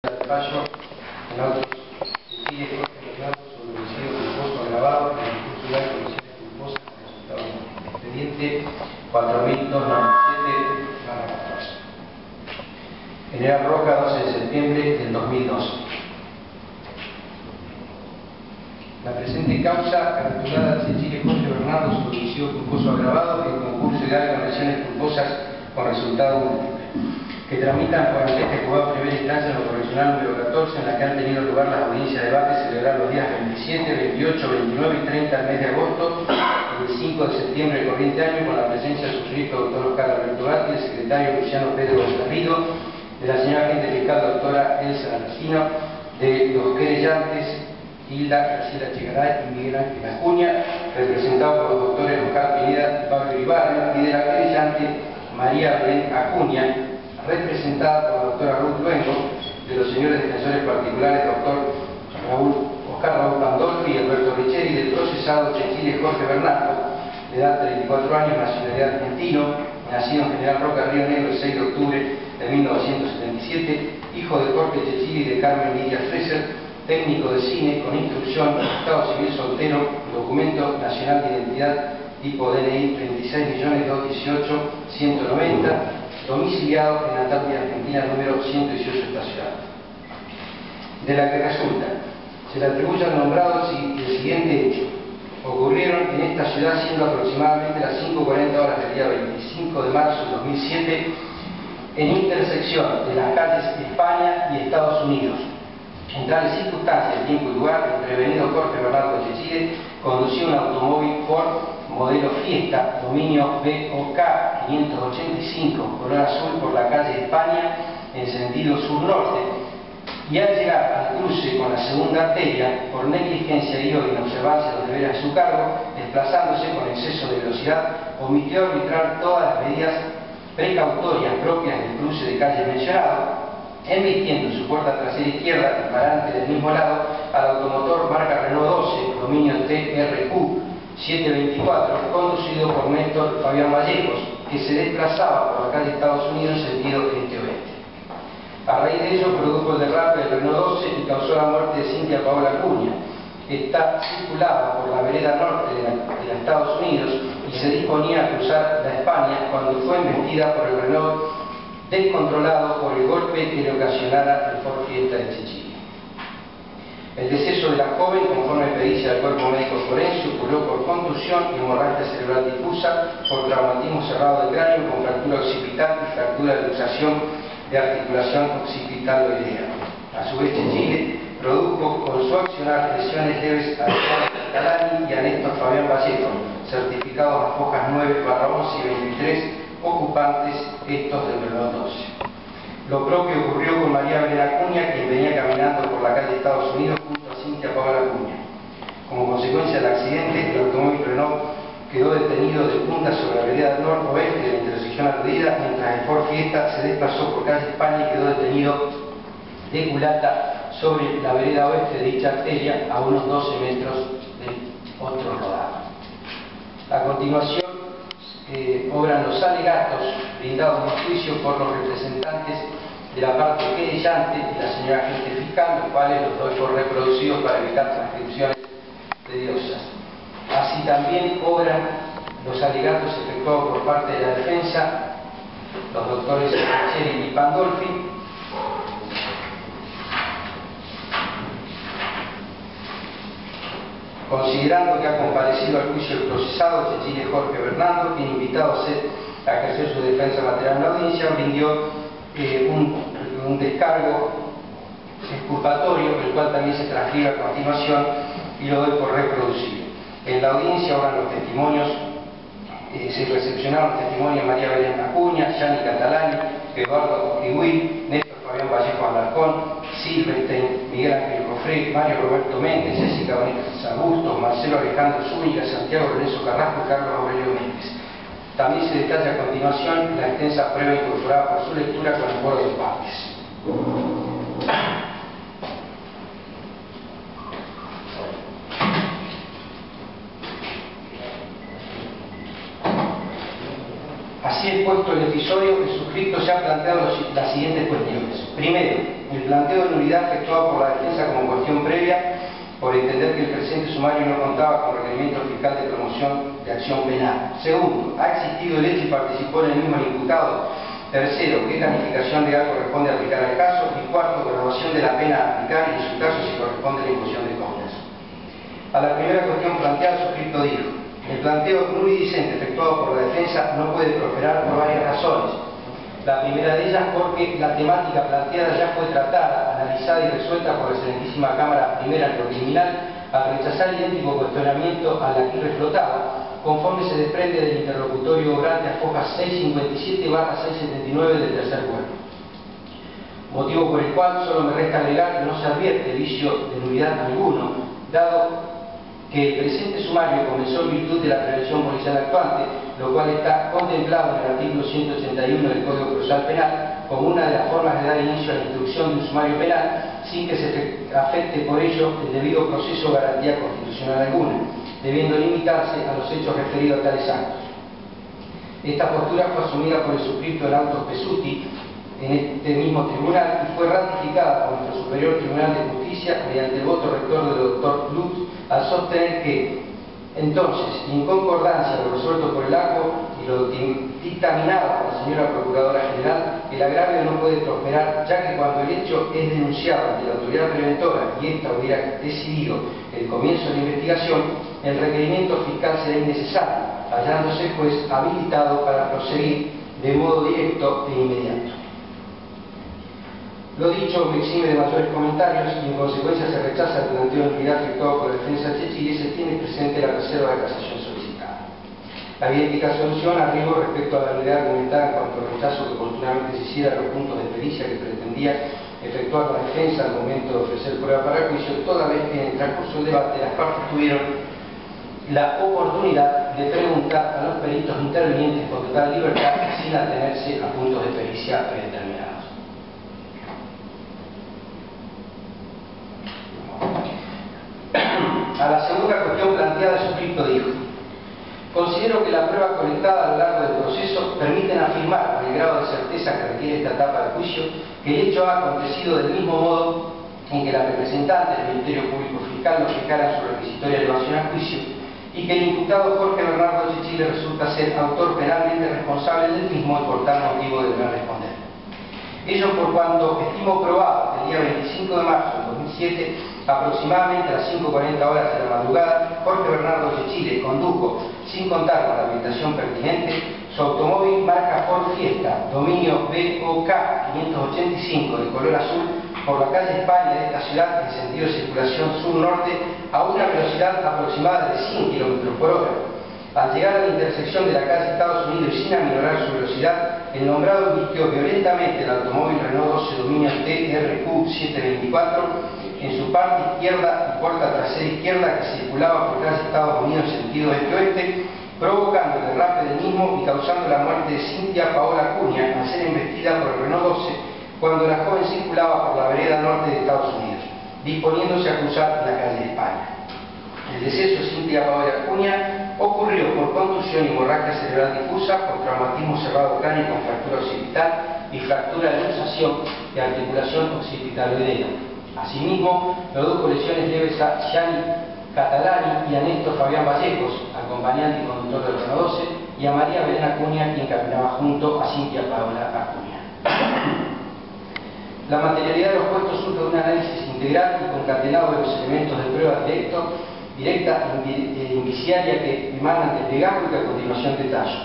Fallo en autos de Chile sobre homicidio culposo agravado en el curso de comisiones culposas resultado expediente 4297/14. General Roca, 12 de septiembre del 2012. La presente causa, capturada de Chile Jorge Bernardo sobre homicidio culposo agravado en concurso ilegal con lesiones culposas con resultado múltiple, que tramitan por ante este juzgado primera instancia en lo correccional número 14, en la que han tenido lugar las audiencias de debate celebradas los días 27, 28, 29 y 30 del mes de agosto y el 5 de septiembre del corriente año, con la presencia del suscrito doctor Oscar Alberto Gatti, del secretario Luciano Pedro Gonzalido, de la señora agente fiscal doctora Elsa Narcino, de los querellantes Hilda Graciela Chegaray y Miguel Ángel Acuña, representados por los doctores Oscar Pineda y Pablo Ibarra, y de la querellante María Belén Acuña, representada por la doctora Ruth Luengo, de los señores defensores particulares doctor Oscar Raúl Pandolfi y Alberto Richeri, del procesado Chechile Jorge Bernardo, de edad 34 años, nacionalidad argentino, nacido en General Roca, Río Negro, el 6 de octubre de 1977, hijo de Jorge Chechile y de Carmen Lidia Freser, técnico de cine con instrucción, estado civil soltero, documento nacional de identidad tipo DNI 36.218.190, domiciliado en Antártida Argentina número 118 esta ciudad. De la que resulta, se le atribuye al nombrado el siguiente hecho. Ocurrieron en esta ciudad siendo aproximadamente las 5:40 horas del día 25 de marzo de 2007 en intersección de las calles España y Estados Unidos. En tales circunstancias, tiempo y lugar, el prevenido Jorge Bernardo Chechile conducía un automóvil Ford modelo Fiesta, dominio BOK 585, color azul, por la calle España en sentido sur-norte, y al llegar al cruce con la segunda arteria, por negligencia y o inobservancia de los deberes a su cargo, desplazándose con exceso de velocidad, omitió arbitrar todas las medidas precautorias propias del cruce de calle mencionado, emitiendo en su puerta trasera izquierda y parante del mismo lado al automotor marca Renault 12, dominio TRQ 724, conducido por Néstor Fabián Vallejos, que se desplazaba por la calle Estados Unidos en sentido este-oeste. A raíz de ello produjo el derrape del Renault 12 y causó la muerte de Cintia Paola Acuña, que está circulada por la vereda norte de Estados Unidos y se disponía a cruzar la España cuando fue embestida por el Renault descontrolado por el golpe que le ocasionara el Ford Fiesta de Chechile. El deceso de la joven, conforme pericia del cuerpo médico forense, ocurrió por contusión y hemorragia cerebral difusa, por traumatismo cerrado del cráneo con fractura occipital y fractura de luxación de articulación occipital-loidea. A su vez, Chechile produjo con su accionar lesiones leves a Alejandro Calani y a Néstor Fabián Vallejo, certificados a hojas 9/11 y 23, ocupantes estos del Renault 12. Lo propio ocurrió con María Belén Acuña, quien venía caminando por la calle Estados Unidos junto a Cintia Paola Acuña. Como consecuencia del accidente, el automóvil Renault quedó detenido de punta sobre la vereda noroeste de la intersección aludida, mientras el Ford Fiesta se desplazó por calle España y quedó detenido de culata sobre la vereda oeste de dicha arteria, a unos 12 metros del otro rodado. A continuación, obran los alegatos brindados en juicio por los representantes de la parte querellante y la señora agente fiscal, los cuales los doy por reproducidos para evitar transcripciones tediosas. Así también obran los alegatos efectuados por parte de la defensa, los doctores Richeri y Pandolfi, considerando que ha comparecido al juicio del procesado Chechile Jorge Bernardo, quien, invitado a ejercer su defensa material en la audiencia, brindó un descargo exculpatorio, el cual también se transcribe a continuación y lo doy por reproducido. En la audiencia obran los testimonios, se recepcionaron los testimonios de María Belén Acuña, Gianni Catalani, Eduardo Ortiguí, Néstor Fabián Vallejo Alarcón, Silvestein, Miguel Ángel Cofré, Mario Roberto Méndez, Jessica Bonita Augusto, Marcelo Alejandro Zúñiga, Santiago Lorenzo Carrasco y Carlos Aurelio Méndez. También se detalla a continuación la extensa prueba incorporada por su lectura con el foro de partes. Así expuesto el episodio, el suscrito se ha planteado las siguientes cuestiones. Primero, el planteo de nulidad efectuado por la defensa como cuestión previa por entender que el presente sumario no contaba con requerimiento fiscal de promoción de acción penal. Segundo, ¿ha existido el hecho y participó en el mismo el imputado? Tercero, ¿qué calificación legal corresponde aplicar al caso? Y cuarto, graduación de la pena a aplicar y en su caso si corresponde la imposición de condenas. A la primera cuestión planteada, el suscripto dijo: el planteo nulidicente efectuado por la defensa no puede prosperar por varias razones. La primera de ellas porque la temática planteada ya fue tratada, analizada y resuelta por la excelentísima Cámara Primera en lo criminal al rechazar idéntico cuestionamiento al aquí reflotado, conforme se desprende del interlocutorio obrante a fojas 657/679 del tercer cuerpo. Motivo por el cual solo me resta agregar que no se advierte vicio de nulidad alguno, dado que el presente sumario comenzó en virtud de la prevención policial actuante, lo cual está contemplado en el artículo 181 del Código Procesal Penal como una de las formas de dar inicio a la instrucción de un sumario penal sin que se afecte por ello el debido proceso o garantía constitucional alguna, debiendo limitarse a los hechos referidos a tales actos. Esta postura fue asumida por el suscripto en autos Pesuti en este mismo tribunal y fue ratificada por nuestro Superior Tribunal de Justicia mediante el voto rector del doctor Lutz al sostener que, entonces, en concordancia con lo resuelto por el acto y lo dictaminado por la señora Procuradora General, el agravio no puede prosperar, ya que cuando el hecho es denunciado ante la autoridad preventora y ésta hubiera decidido el comienzo de la investigación, el requerimiento fiscal será innecesario, hallándose pues habilitado para proseguir de modo directo e inmediato. Lo dicho me exime de mayores comentarios y en consecuencia se rechaza el planteo de nulidad efectuado por la defensa de Chile y se tiene presente la reserva de casación solicitada. La idéntica solución arribo respecto a la nulidad argumentada en cuanto al rechazo que oportunamente se hiciera a los puntos de pericia que pretendía efectuar la defensa al momento de ofrecer prueba para el juicio, toda vez que en el transcurso del debate las partes tuvieron la oportunidad de preguntar a los peritos intervinientes con total libertad sin atenerse a puntos de pericia predeterminados. A la segunda cuestión planteada, el suscripto dijo: considero que la prueba colectada a lo largo del proceso permiten afirmar, con el grado de certeza que requiere esta etapa del juicio, que el hecho ha acontecido del mismo modo en que la representante del Ministerio Público Fiscal notificara su requisitoria elevación a juicio y que el imputado Jorge Bernardo Chechile resulta ser autor penalmente responsable del mismo y por tal motivo deberá responder. Ello por cuanto estimo probado que el día 25 de marzo de 2007, aproximadamente a las 5:40 horas de la madrugada, Jorge Bernardo Chechile condujo, sin contar con la habilitación pertinente, su automóvil marca Ford Fiesta, dominio BOK 585 de color azul, por la calle España de esta ciudad en sentido de circulación sur-norte a una velocidad aproximada de 100 km por hora. Al llegar a la intersección de la calle Estados Unidos y sin aminorar su velocidad, el nombrado embistió violentamente el automóvil Renault 12 dominio TRQ 724 en su parte izquierda y puerta trasera izquierda que circulaba por calle Estados Unidos en sentido este-oeste, provocando el derrape del mismo y causando la muerte de Cintia Paola Acuña al ser embestida por el Renault 12 cuando la joven circulaba por la vereda norte de Estados Unidos, disponiéndose a cruzar la calle España. El deceso de Cintia Paola Acuña ocurrió por contusión y hemorragia cerebral difusa, por traumatismo cerrado cráneo con fractura occipital y fractura de luxación de articulación occipitaloidea. Asimismo, produjo lesiones leves a Gianni Catalani y a Néstor Fabián Vallejos, acompañante y conductor del Renault 12, y a María Belén Acuña, quien caminaba junto a Cintia Paola Acuña. La materialidad de los puestos surge de un análisis integral y concatenado de los elementos de prueba directa e indiciaria que emanan del legajo y que a continuación detallo.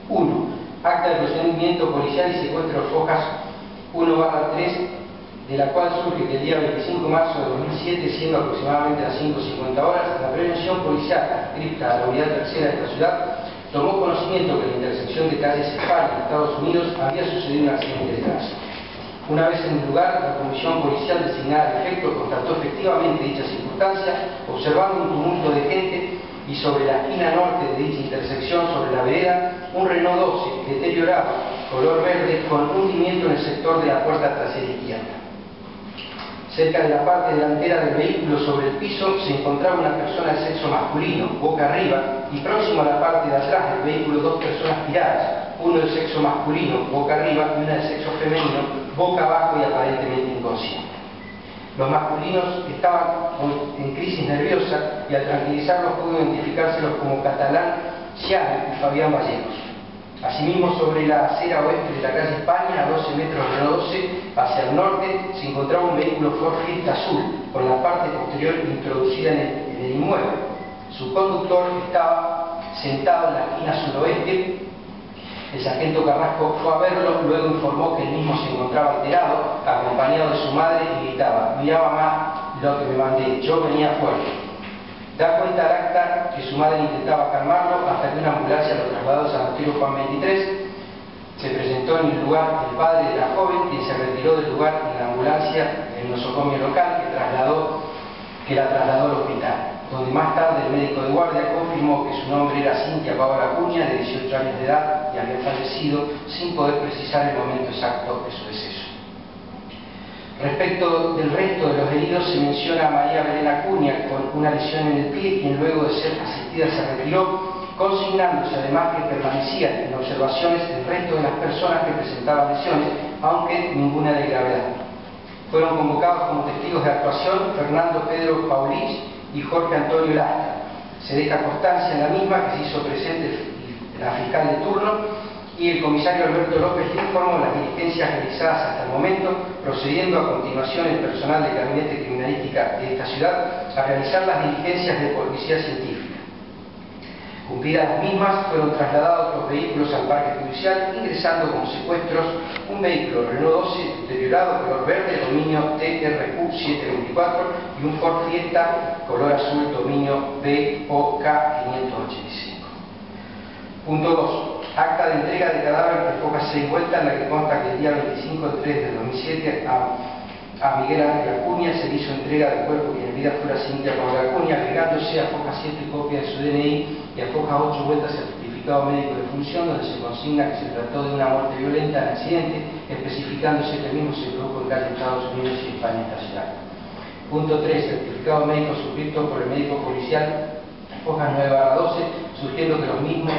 1. Acta de procedimiento policial y secuestro de fojas 1/3, de la cual surge que el día 25 de marzo de 2007, siendo aproximadamente las 5:50 horas, la prevención policial adscrita a la unidad tercera de esta ciudad tomó conocimiento que en la intersección de calles España y Estados Unidos había sucedido un accidente de tránsito. Una vez en el lugar, la comisión policial designada al efecto constató efectivamente dicha circunstancia, observando un tumulto de gente y sobre la esquina norte de dicha intersección, sobre la vereda, un Renault 12 deteriorado, color verde, con hundimiento en el sector de la puerta trasera izquierda. Cerca de la parte delantera del vehículo, sobre el piso, se encontraba una persona de sexo masculino, boca arriba, y próximo a la parte de atrás del vehículo dos personas tiradas, uno de sexo masculino, boca arriba, y una de sexo femenino, boca abajo y aparentemente inconsciente. Los masculinos estaban en crisis nerviosa y al tranquilizarlos pudo identificárselos como Catalán Chiano y Fabián Vallejos. Asimismo, sobre la acera oeste de la calle España, a 12 metros de Renault 12, hacia el norte, se encontraba un vehículo Ford Fiesta azul, con la parte posterior introducida en el inmueble. Su conductor estaba sentado en la esquina suroeste. El sargento Carrasco fue a verlo, luego informó que el mismo se encontraba alterado, acompañado de su madre, y gritaba: "Mira, mamá, lo que me mandé, yo venía fuerte". Da cuenta al acta que su madre intentaba calmarlo hasta que una ambulancia lo trasladó a Sanatorio Juan 23. Se presentó en el lugar el padre de la joven, quien se retiró del lugar en la ambulancia del nosocomio local que la trasladó al hospital, donde más tarde el médico de guardia confirmó que su nombre era Cintia Paola Acuña, de 18 años de edad, y había fallecido sin poder precisar el momento exacto de su deceso. Respecto del resto de los heridos, se menciona a María Belén Acuña con una lesión en el pie, quien luego de ser asistida se retiró, consignándose además que permanecían en observaciones el resto de las personas que presentaban lesiones, aunque ninguna de gravedad. Fueron convocados como testigos de actuación Fernando Pedro Paulich y Jorge Antonio Lastra. Se deja constancia en la misma que se hizo presente la fiscal de turno y el comisario Alberto López informó las diligencias realizadas hasta el momento, procediendo a continuación el personal del Gabinete Criminalística de esta ciudad a realizar las diligencias de policía científica. Cumplidas las mismas, fueron trasladados los vehículos al parque judicial, ingresando como secuestros un vehículo Renault 12 deteriorado color verde, dominio TRQ 724, y un Ford Fiesta color azul, dominio BOK 585. Punto 2. Acta de entrega de cadáver de Focas 6 vueltas, en la que consta que el día 25 de 3 de 2007 a Miguel Ángel Acuña se le hizo entrega del cuerpo que en vida fuera Cintia Paola Acuña, agregándose a Focas 7 copia de su DNI y a Focas 8 vueltas certificado médico de función, donde se consigna que se trató de una muerte violenta en accidente, especificándose que el mismo se produjo en calle Estados Unidos y España estacional. Punto 3. Certificado médico suscrito por el médico policial Focas 9/12, surgiendo de los mismos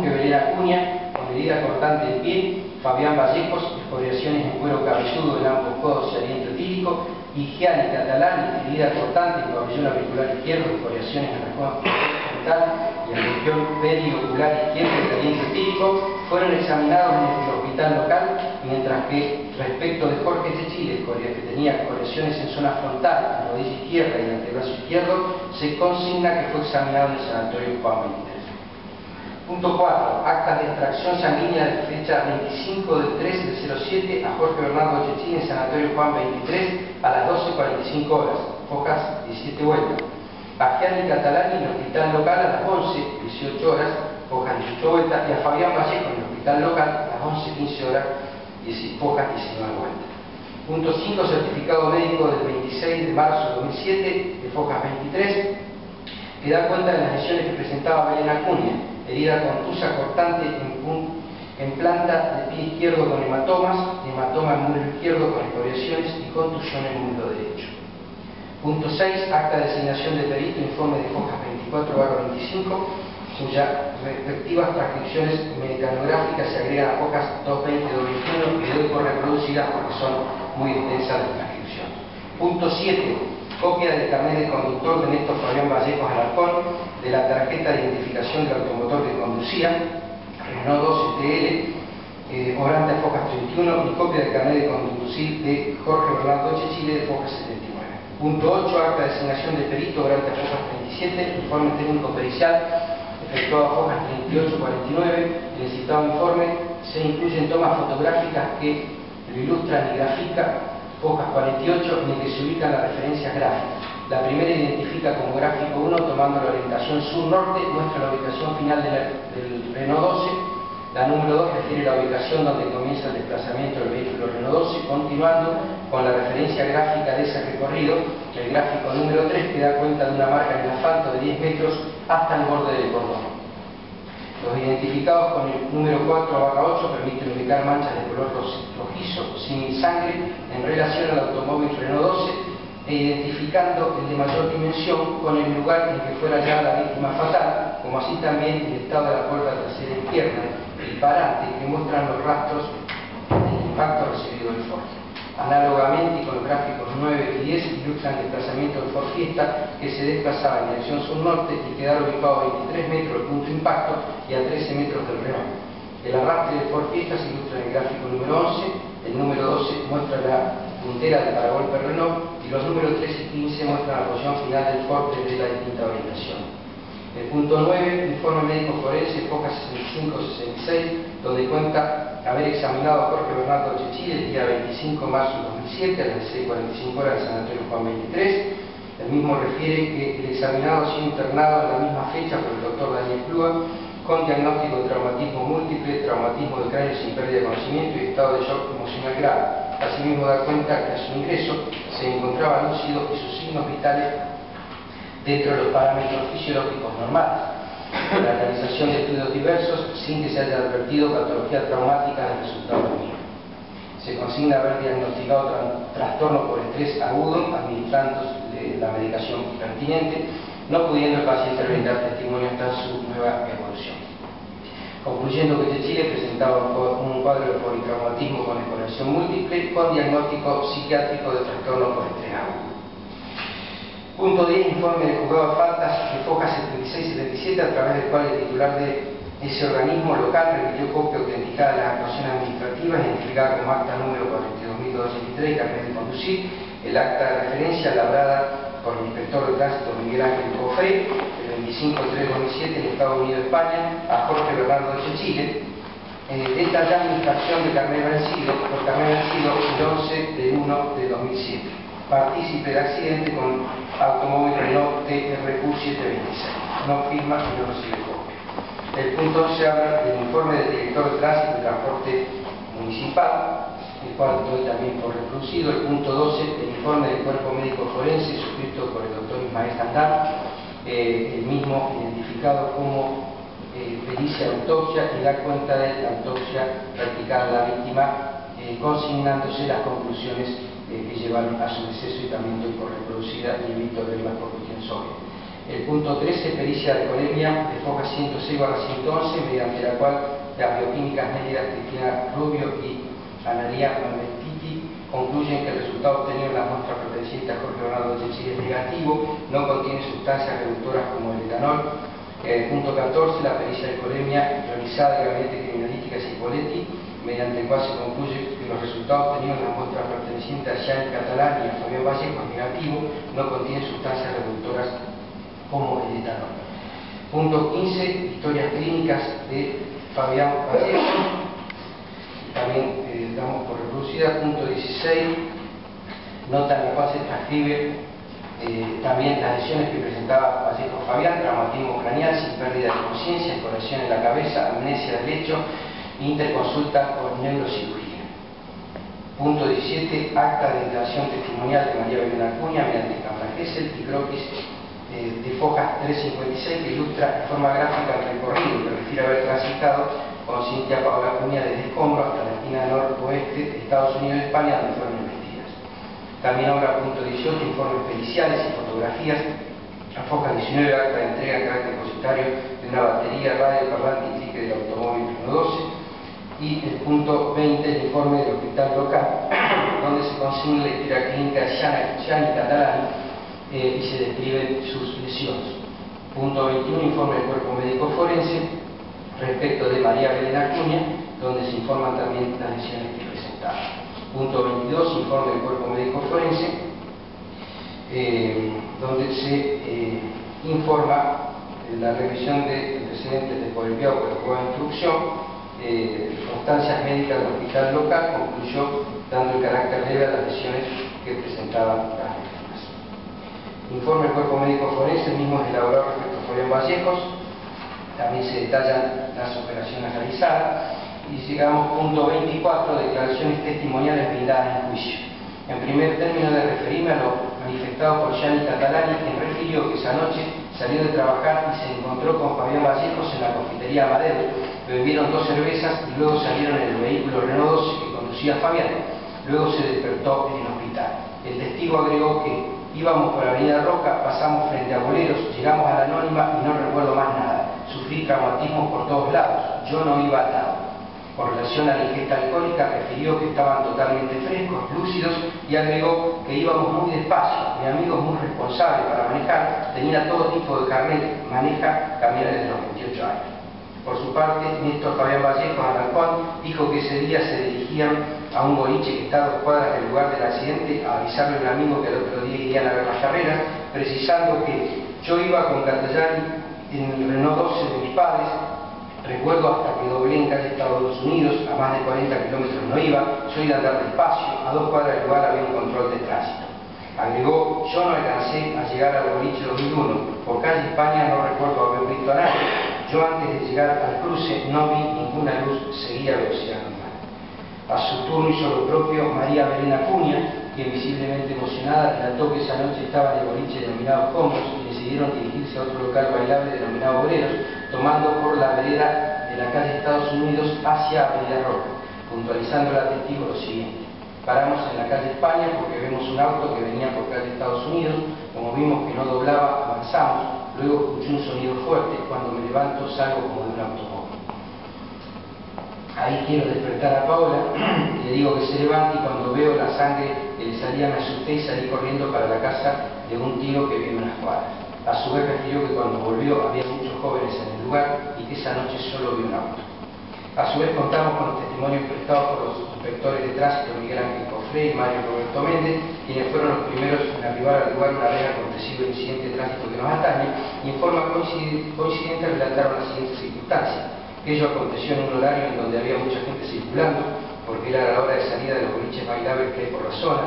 que Belén Acuña, con herida cortante en pie, Fabián Vallejos, escoriaciones en cuero cabelludo en ambos codos y aliento etílico, y Gianni Catalani, herida cortante en pabellón auricular izquierdo, escoriaciones en región frontal y en región periocular izquierda y aliento etílico, fueron examinados en el hospital local, mientras que respecto de Jorge Chechile, que tenía escoriaciones en zona frontal, en rodilla izquierda y en antebrazo izquierdo, se consigna que fue examinado en el Sanatorio Juan 23. Punto 4. Actas de extracción sanguínea de fecha 25 del 3 del 07 a Jorge Bernardo Chechín en Sanatorio Juan 23 a las 12:45 horas, Focas 17 vueltas. A Gianni Catalani en el hospital local a las 11:18 horas, Focas 18 vueltas, y a Fabián Vallejo en el hospital local a las 11:15 horas, Focas 19 vueltas. Punto 5. Certificado médico del 26 de marzo de 2007 de Focas 23, que da cuenta de las lesiones que presentaba Belén Acuña: herida contusa cortante en planta de pie izquierdo con hematoma en muslo izquierdo con escoriaciones y contusión en muslo derecho. Punto 6. Acta de designación de perito, informe de Focas 24/25, cuyas respectivas transcripciones mecanográficas se agregan a Focas 220/21 y doy por reproducidas porque son muy extensas las transcripciones. Punto 7. Copia del carnet de conductor de Néstor Fabián Vallejos Alarcón, de la tarjeta de identificación del automotor que conducía, Renault 12 TL, obrante de Focas 31, y copia del carnet de conducir de Jorge Bernardo Chechile de Focas 79. Punto 8. Acta de designación de perito, obrante de Focas 37, informe técnico pericial efectuado a Focas 38/49. En el citado informe se incluyen tomas fotográficas que lo ilustran y grafican Focas 48, en el que se ubican las referencias gráficas. La primera identifica como gráfico 1, tomando la orientación sur-norte, muestra la ubicación final del Renault 12. La número 2 refiere la ubicación donde comienza el desplazamiento del vehículo Renault 12, continuando con la referencia gráfica de ese recorrido. El gráfico número 3 que da cuenta de una marca en el asfalto de 10 metros hasta el borde del cordón. Los identificados con el número 4/8 permiten ubicar manchas de color rojizo, sin sangre, en relación al automóvil Renault 12, e identificando el de mayor dimensión con el lugar en que fuera hallada la víctima fatal, como así también el estado de la puerta trasera izquierda y parante, que muestran los rastros del impacto recibido del Ford. Análogamente, con los gráficos 9 y 10 ilustran el desplazamiento del Ford Fiesta, que se desplazaba en dirección sur-norte y quedaba ubicado a 23 metros del punto de impacto y a 13 metros del Renault. El arrastre del Ford Fiesta se ilustra en el gráfico número 11, el número 12 muestra la puntera del paragolpe Renault y los números 13 y 15 muestran la posición final del Ford desde la distinta orientación. El punto 9, informe médico forense, foja 65-66, donde cuenta haber examinado a Jorge Bernardo Chechil el día 25 de marzo de 2007 a las 16:45 horas del Sanatorio Juan 23. El mismo refiere que el examinado ha sido internado en la misma fecha por el doctor Daniel Plúa con diagnóstico de traumatismo múltiple, traumatismo del cráneo sin pérdida de conocimiento y estado de shock emocional grave. Asimismo da cuenta que a su ingreso se encontraba lúcido y sus signos vitales dentro de los parámetros fisiológicos normales. La realización de estudios diversos sin que se haya advertido patología traumática del resultado mismo. Se consigna haber diagnosticado trastorno por estrés agudo administrando la medicación pertinente, no pudiendo el paciente brindar testimonio hasta su nueva evolución. Concluyendo que Chechil presentaba un cuadro de politraumatismo con escoriación múltiple con diagnóstico psiquiátrico de trastorno por estrés agudo. Punto 10, informe del juzgado de faltas de foja 76-77, a través del cual el titular de ese organismo local remitió copia autenticada de las actuaciones administrativas, identificada como acta número 42.283, carnet de conducir, el acta de referencia labrada por el inspector de tránsito Miguel Ángel Cofré, el 25/3/2007 en Estados Unidos, España, a Jorge Bernardo Chechil, detallando infracción de carnet vencido por carnet vencido el 11/1/2007. Partícipe de accidente con automóvil Renault TRQ726. No firma y no recibe copia. El punto 11 habla del informe del director de tránsito y transporte municipal, el cual doy también por reproducido. El punto 12, el informe del cuerpo médico forense suscrito por el doctor Ismael Jandar, el mismo identificado como pericia autopsia, y da cuenta de la autopsia practicada a la víctima, consignándose las conclusiones que llevaron a su deceso, y también doy por reproducida y evito verlas por cuestiones obvias. El punto 13, pericia de alcoholemia de foja 106/111, mediante la cual las bioquímicas médicas Cristina Rubio y Analía Mametiti concluyen que el resultado obtenido en las muestras pertenecientes a Jorge Bernardo Chechil es negativo, no contiene sustancias reductoras como el etanol. Punto 14, la pericia de alcoholemia realizada en el Gabinete Criminalística Cipoletti, mediante el cual se concluye que los resultados obtenidos en las muestras pertenecientes a Jean Catalán y a Fabián Vallejo es negativo, no contiene sustancias reductoras como el etanol. Punto 15, historias clínicas de Fabián Vallejo, también damos por reproducida. Punto 16, nota en la cual se transcribe también las lesiones que presentaba Vallejo Fabián: traumatismo craneal sin pérdida de conciencia, escoriación en la cabeza, amnesia del hecho, interconsulta con neurocirugía. Punto 17, acta de declaración testimonial de María Belén Acuña mediante cámara Gesell y croquis de fojas 356, que ilustra en forma gráfica el recorrido que refiere haber transitado con Cintia Paola Acuña desde Escombro hasta la esquina noroeste de Estados Unidos y España, donde fueron investidas. También obra punto 18, informes periciales y fotografías, a foja 19, acta de entrega en carácter depositario de una batería, radio, parlante y trique del automóvil 12. Y el punto 20, el informe del hospital local, donde se consigna la historia clínica de Gianni Catalani y se describen sus lesiones. Punto 21, informe del cuerpo médico forense respecto de María Belén Acuña, donde se informan también las lesiones que presentaba. Punto 22, informe del cuerpo médico forense, donde se informa la revisión de antecedentes de polipiado por el juego de instrucción, constancias médicas del hospital local, concluyó dando el carácter leve a las lesiones que presentaban las víctimas. Informe del cuerpo médico forense, el mismo es elaborado respecto a Fabián Vallejos, también se detallan las operaciones realizadas. Y llegamos punto 24, declaraciones testimoniales brindadas en juicio. En primer término, de referirme a lo manifestado por Gianni Catalani, quien refirió que esa noche salió de trabajar y se encontró con Fabián Vallejos en la confitería Amadeus. Bebieron 2 cervezas y luego salieron en el vehículo Renault 12 que conducía Fabián. Luego se despertó en el hospital. El testigo agregó que íbamos por Avenida Roca, pasamos frente a Boleros, llegamos a la Anónima y no recuerdo más nada. Sufrí traumatismos por todos lados. Yo no iba atado. Con relación a la ingesta alcohólica, refirió que estaban totalmente frescos, lúcidos, y agregó que íbamos muy despacio. Mi amigo es muy responsable para manejar, tenía todo tipo de carnet, maneja camiones desde los 28 años. Por su parte, Néstor Fabián Vallejo Alarcón dijo que ese día se dirigían a un boliche que está a 2 cuadras del lugar del accidente a avisarle a un amigo que el otro día irían a ver las carreras, precisando que yo iba con Catellani en el Renault 12 de mis padres. Recuerdo hasta que doblé en calle Estados Unidos, a más de 40 kilómetros no iba, soy de andar despacio, a 2 cuadras del lugar había un control de tránsito. Agregó, yo no alcancé a llegar al boliche 2001, por calle España no recuerdo haber visto a nadie, yo antes de llegar al cruce no vi ninguna luz, seguía a velocidad normal. A su turno hizo lo propio María Belén Acuña, que visiblemente emocionada relató que esa noche estaba en el boliche denominado Combos y decidieron dirigirse a otro local bailable denominado Obreros, tomando por la vereda de la calle Estados Unidos hacia Avenida Roca, puntualizando al testigo lo siguiente. Paramos en la calle España porque vemos un auto que venía por calle Estados Unidos, como vimos que no doblaba, avanzamos, luego escuché un sonido fuerte, cuando me levanto salgo como de un automóvil. Ahí quiero despertar a Paola, y le digo que se levante y cuando veo la sangre que le salía me asusté y salí corriendo para la casa de un tío que vive unas cuadras. A su vez refirió que cuando volvió había muchos jóvenes en el lugar y que esa noche solo vio un auto. A su vez contamos con los testimonios prestados por los inspectores de tránsito Miguel Ángel Cofré y Mario Roberto Méndez, quienes fueron los primeros en arribar al lugar una vez acontecido el incidente de tránsito que nos atañe, y en forma coincidente relataron las siguientes circunstancias. Que ello aconteció en un horario en donde había mucha gente circulando, porque era la hora de salida de los boliches bailables que hay por la zona,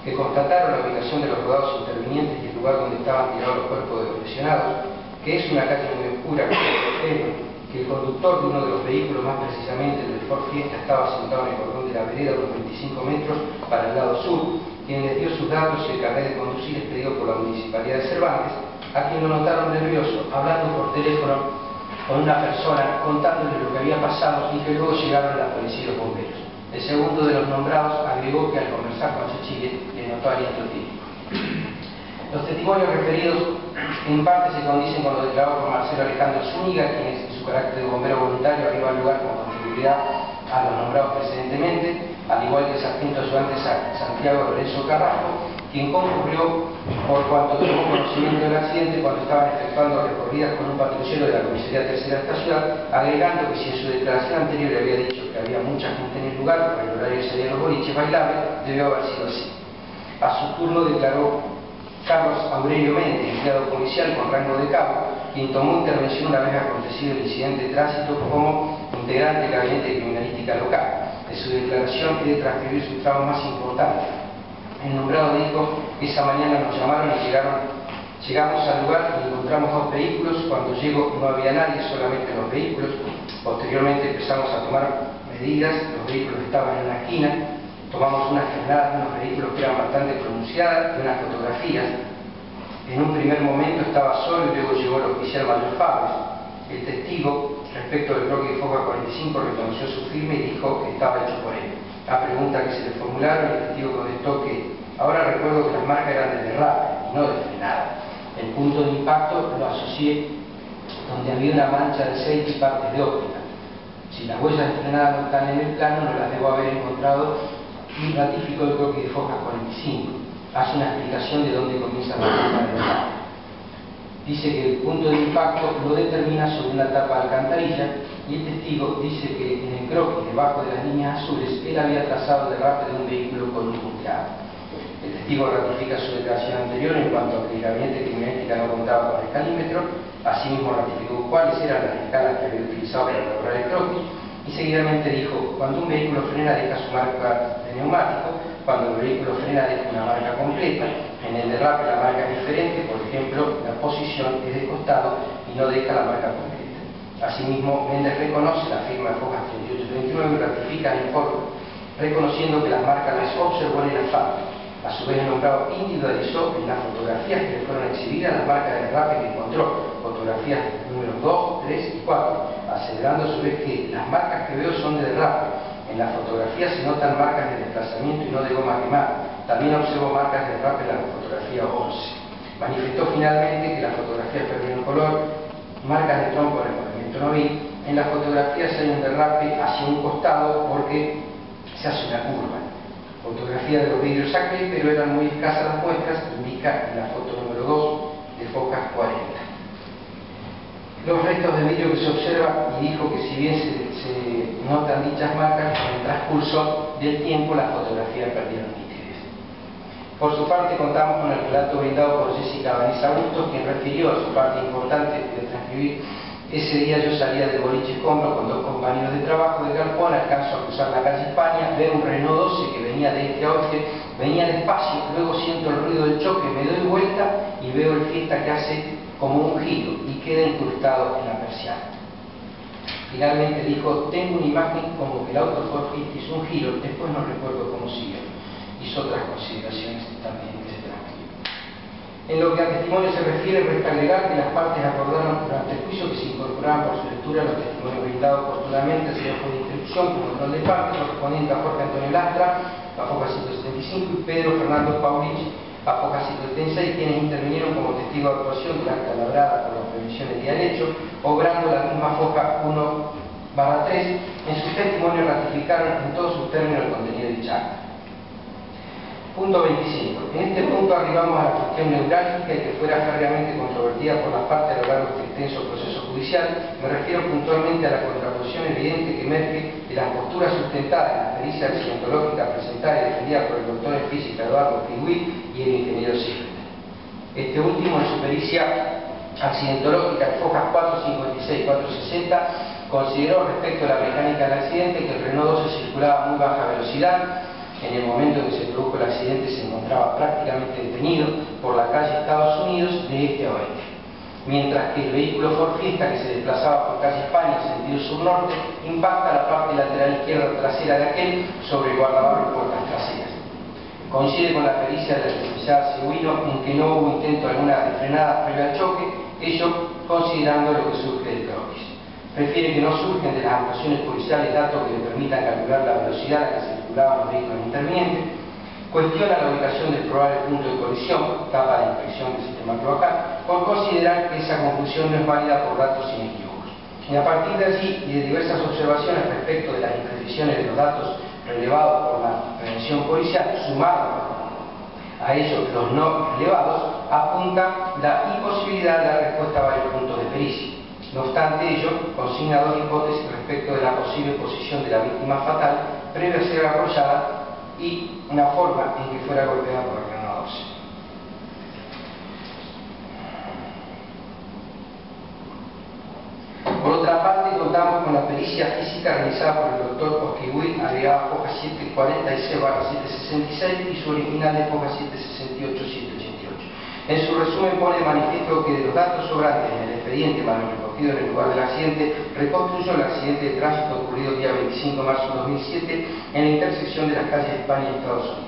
que constataron la ubicación de los rodados intervinientes y el lugar donde estaban tirados los cuerpos de los lesionados, que es una calle muy oscura, que el conductor de uno de los vehículos, más precisamente el del Ford Fiesta, estaba sentado en el cordón de la vereda a unos 25 metros para el lado sur, quien les dio sus datos y el carnet de conducir expedido por la Municipalidad de Cervantes, a quien lo notaron nervioso, hablando por teléfono con una persona, contándole lo que había pasado y que luego llegaron la policía y los bomberos. El segundo de los nombrados agregó que al conversar con Cecilia le notó aliento típico. Los testimonios referidos en parte se condicen con lo declarado por Marcelo Alejandro Zúñiga, quien en su carácter de bombero voluntario arriba al lugar con continuidad a los nombrados precedentemente, al igual que el sargento ayudante Santiago Lorenzo Carrasco, quien concurrió por cuanto tomó conocimiento del accidente cuando estaban efectuando recorridas con un patrullero de la Comisaría Tercera de esta ciudad, agregando que si en su declaración anterior le había dicho que había mucha gente en el lugar por el horario de salida de los boliches bailables, debió haber sido así. A su turno declaró Carlos Aurelio Méndez, empleado policial con rango de cabo, quien tomó intervención una vez acontecido el incidente de tránsito como integrante del gabinete de criminalística local. De su declaración quiere transcribir su tramo más importante. El nombrado dijo que esa mañana nos llamaron y llegamos al lugar y encontramos 2 vehículos. Cuando llego no había nadie, solamente los vehículos. Posteriormente empezamos a tomar medidas, los vehículos estaban en la esquina. Tomamos unas frenadas de unos vehículos que eran bastante pronunciadas y unas fotografías. En un primer momento estaba solo y luego llegó el oficial mayor Fabres. El testigo, respecto del bloque de Foca 45, reconoció su firma y dijo que estaba hecho por él. A pregunta que se le formularon, el testigo contestó que ahora recuerdo que las marcas eran de derrape y no de frenada. El punto de impacto lo asocié donde había una mancha de aceite y partes de óptica. Si las huellas de frenada no están en el plano, no las debo haber encontrado, y ratificó el croquis de Foca 45. Hace una explicación de dónde comienza la marca de derrape. Dice que el punto de impacto lo determina sobre una tapa de alcantarilla, y el testigo dice que en el croquis, debajo de las líneas azules, él había trazado el derrape de un vehículo con un punteado. El testigo ratifica su declaración anterior en cuanto a que el gabinete de criminalística no contaba con el calímetro, asimismo ratificó cuáles eran las escalas que había utilizado para elaborar el croquis, y seguidamente dijo, cuando un vehículo frena deja su marca de neumático, cuando el vehículo frena deja una marca completa, en el derrape la marca es diferente, por ejemplo, la posición es de costado y no deja la marca completa. Asimismo, Méndez reconoce la firma de Foca 3829 y ratifica el informe, reconociendo que las marcas las observó en el asfalto. A su vez, el nombrado individualizó en las fotografías que le fueron exhibidas las marcas de derrape que encontró, fotografías números 2, 3 y 4, asegurando a su vez que las marcas que veo son de derrape. En las fotografías se notan marcas de desplazamiento y no de goma quemada. También observo marcas de derrape en la fotografía 11. Manifestó finalmente que las fotografías perdieron color, marcas de trompo en el movimiento no vi, En las fotografías hay un derrape hacia un costado porque se hace una curva. Fotografía de los vidrios acre, pero eran muy escasas las muestras, indica en la foto número 2 de focas 40. Los restos de vidrio que se observa, y dijo que si bien se notan dichas marcas, en el transcurso del tiempo las fotografías perdieron nitidez. Por su parte, contamos con el relato brindado por Jessica Vanessa Bustos, quien refirió a su parte importante de transcribir: ese día yo salía del boliche Escombro con 2 compañeros de trabajo de galpón, alcanzo a cruzar la calle España, veo un Renault 12 que venía de este a oeste, venía despacio, luego siento el ruido del choque, me doy vuelta y veo el Fiesta que hace como un giro y queda incrustado en la persiana. Finalmente dijo: tengo una imagen como que el auto Ford Fiesta hizo un giro, después no recuerdo cómo siguió. Hizo otras consideraciones también que se transcriben. En lo que a testimonio se refiere, resta agregar que las partes acordaron durante el juicio que se incorporaban por su lectura los testimonios brindados oportunamente al señor juez de instrucción por control de parte, correspondiente a Jorge Antonio Lastra, a foca 175, y Pedro Fernando Paulich, a foca 176, quienes intervinieron como testigo de actuación del acta labrada por la prevención del día del hecho, obrando la misma foca 1/3. En sus testimonios ratificaron en todos sus términos el contenido de dicha acta. Punto 25. En este punto arribamos a la cuestión neurálgica y que fuera férreamente controvertida por las partes a lo largo de este extenso proceso judicial. Me refiero puntualmente a la contraposición evidente que emerge de las posturas sustentadas en la pericia accidentológica presentada y defendida por el doctor en física Eduardo Pigüí y el ingeniero Silvestre. Este último, en su pericia accidentológica de fojas 456 y 460, consideró respecto a la mecánica del accidente que el Renault 12 circulaba a muy baja velocidad. En el momento en que se produjo el accidente se encontraba prácticamente detenido por la calle Estados Unidos de este a oeste, mientras que el vehículo Ford Fiesta, que se desplazaba por calle España en sentido sur-norte, impacta la parte lateral izquierda trasera de aquel sobre el guardabarro y puertas traseras. Coincide con la pericia de la licenciada Seguino en que no hubo intento alguna de frenada previa al choque, ello considerando lo que surge del croquis. Prefiere que no surgen de las actuaciones policiales datos que le permitan calcular la velocidad a la que circulaban los vehículos intervinientes. Cuestiona la ubicación del probable punto de colisión, etapa de inspección del sistema cloacal, por considerar que esa conclusión no es válida por datos inequívocos. Y a partir de allí y de diversas observaciones respecto de las imprecisiones de los datos relevados por la prevención policial, sumado a ellos los no relevados, apunta la imposibilidad de dar respuesta a varios puntos de pericia. No obstante ello, consigna 2 hipótesis respecto de la posible posición de la víctima fatal previa a ser arrollada y una forma en que fuera golpeada por el Renault 12. Por otra parte, contamos con la pericia física realizada por el doctor Osquibuy, agregada foca 746/766 y su original de foca 768-788. En su resumen pone de manifiesto que de los datos sobrantes en el expediente más recogido en el lugar del accidente, reconstruyó el accidente de tránsito ocurrido el día 25 de marzo de 2007 en la intersección de las calles España y Estados Unidos.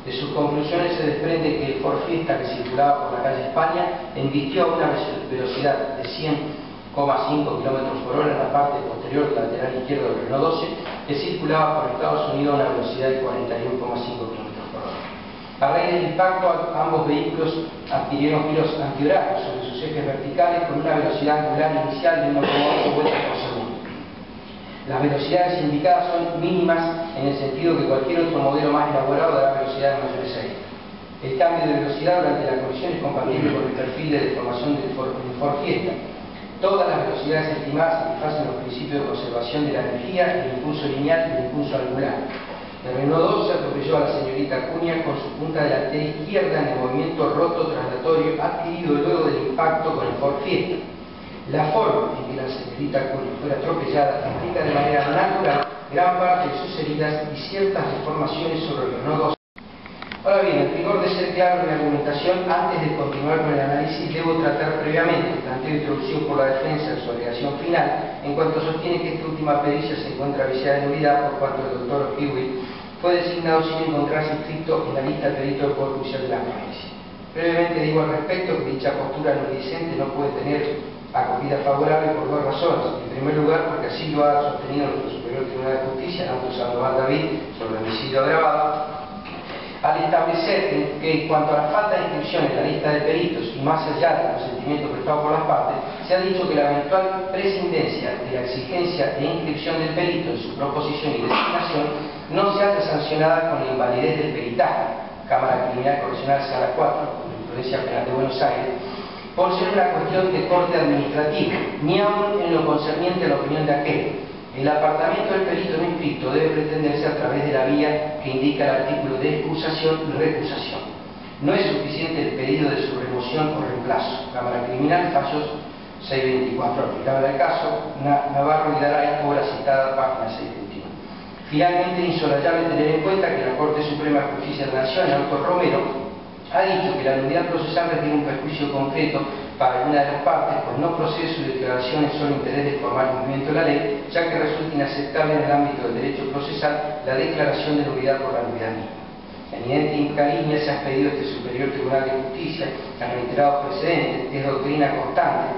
De sus conclusiones se desprende que el Ford Fiesta que circulaba por la calle España embistió a una velocidad de 100,5 km por hora en la parte posterior del lateral izquierdo del Renault 12, que circulaba por Estados Unidos a una velocidad de 41,5 km por hora. A raíz del impacto, ambos vehículos adquirieron giros antihorarios sobre sus ejes verticales con una velocidad angular inicial de 1,8 vueltas por segundo. Las velocidades indicadas son mínimas en el sentido que cualquier otro modelo más elaborado dará velocidades mayores a esta. El cambio de velocidad durante la colisión es compatible con el perfil de deformación del Ford Fiesta. Todas las velocidades estimadas satisfacen los principios de conservación de la energía, el impulso lineal y el impulso angular. El Renault 12 atropelló a la señorita Acuña con su punta delantera izquierda en el movimiento roto translatorio adquirido luego del impacto con el Ford Fiesta. La forma en que la señorita Acuña fue atropellada implica de manera natural gran parte de sus heridas y ciertas deformaciones sobre el Renault 12. Ahora bien, en rigor de ser claro en la argumentación, antes de continuar con el análisis, debo tratar previamente el planteo introducido por la defensa en su alegación final, en cuanto sostiene que esta última pericia se encuentra viciada de nulidad por cuanto el doctor Kiwi fue designado sin encontrarse inscrito en la lista de peritos del Poder Judicial de la Provincia. Brevemente digo al respecto que dicha postura nulidicente no puede tener acogida favorable por 2 razones. En primer lugar, porque así lo ha sostenido nuestro Superior Tribunal de Justicia, Auto Sandoval David, sobre el homicidio agravado. al establecer que en cuanto a la falta de inscripción en la lista de peritos y más allá del consentimiento prestado por las partes, se ha dicho que la eventual prescindencia de la exigencia de inscripción del perito en su proposición y designación no se hace sancionada con la invalidez del peritaje, Cámara Criminal Correccional Sala 4, Jurisprudencia Penal de Buenos Aires, por ser una cuestión de corte administrativo, ni aun en lo concerniente a la opinión de aquel. El apartamiento del perito no inscrito debe pretenderse a través de la vía que indica el artículo de excusación y recusación. No es suficiente el pedido de su remoción o reemplazo. Cámara Criminal, fallos 624, aplicable al caso, Navarro y Daray, obra citada, página 621. Finalmente, insolayable tener en cuenta que la Corte Suprema de Justicia de la Nación, en auto Romero, ha dicho que la nulidad procesal requiere un perjuicio concreto para alguna de las partes, pues no procede su declaración en solo interés de formal cumplimiento de la ley, ya que resulta inaceptable en el ámbito del derecho procesal la declaración de nulidad por la nulidad misma. En idéntica línea se ha expedido este Superior Tribunal de Justicia, que han reiterado precedentes, es doctrina constante,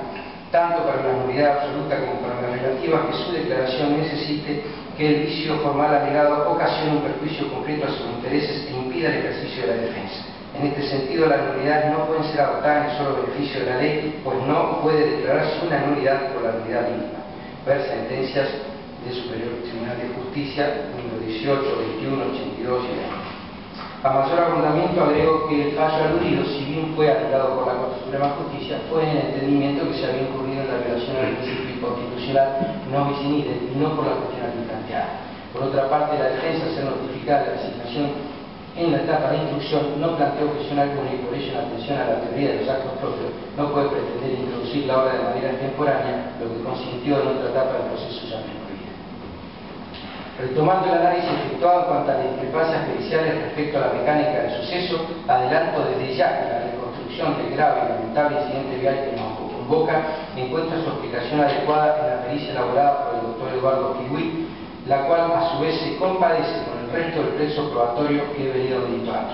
tanto para la nulidad absoluta como para la relativa, que su declaración necesite que el vicio formal alegado ocasione un perjuicio concreto a sus intereses e impida el ejercicio de la defensa. En este sentido, las nulidades no pueden ser adoptadas en solo beneficio de la ley, pues no puede declararse una nulidad por la nulidad mínima. Ver sentencias del Superior Tribunal de Justicia, número 18, 21, 82 y 20. A mayor abundamiento agrego que el fallo aludido, si bien fue anulado por la Corte Suprema de Justicia, fue en el entendimiento que se había incurrido en la violación al principio constitucional no bis in idem y no por la cuestión aquí planteada. Por otra parte, la defensa, al ser notificada de la asignación en la etapa de instrucción, no planteó objeción alguna y por ello, en atención a la teoría de los actos propios, no puede pretender introducir la obra de manera extemporánea, lo que consintió en otra etapa del proceso ya concluida. Retomando el análisis efectuado en cuanto a las discrepancias periciales respecto a la mecánica del suceso, adelanto desde ya que la reconstrucción del grave y lamentable incidente vial que nos convoca encuentra su explicación adecuada en la pericia elaborada por el doctor Eduardo Kiwi, la cual a su vez se compadece con el resto del plexo probatorio que he venido meditando.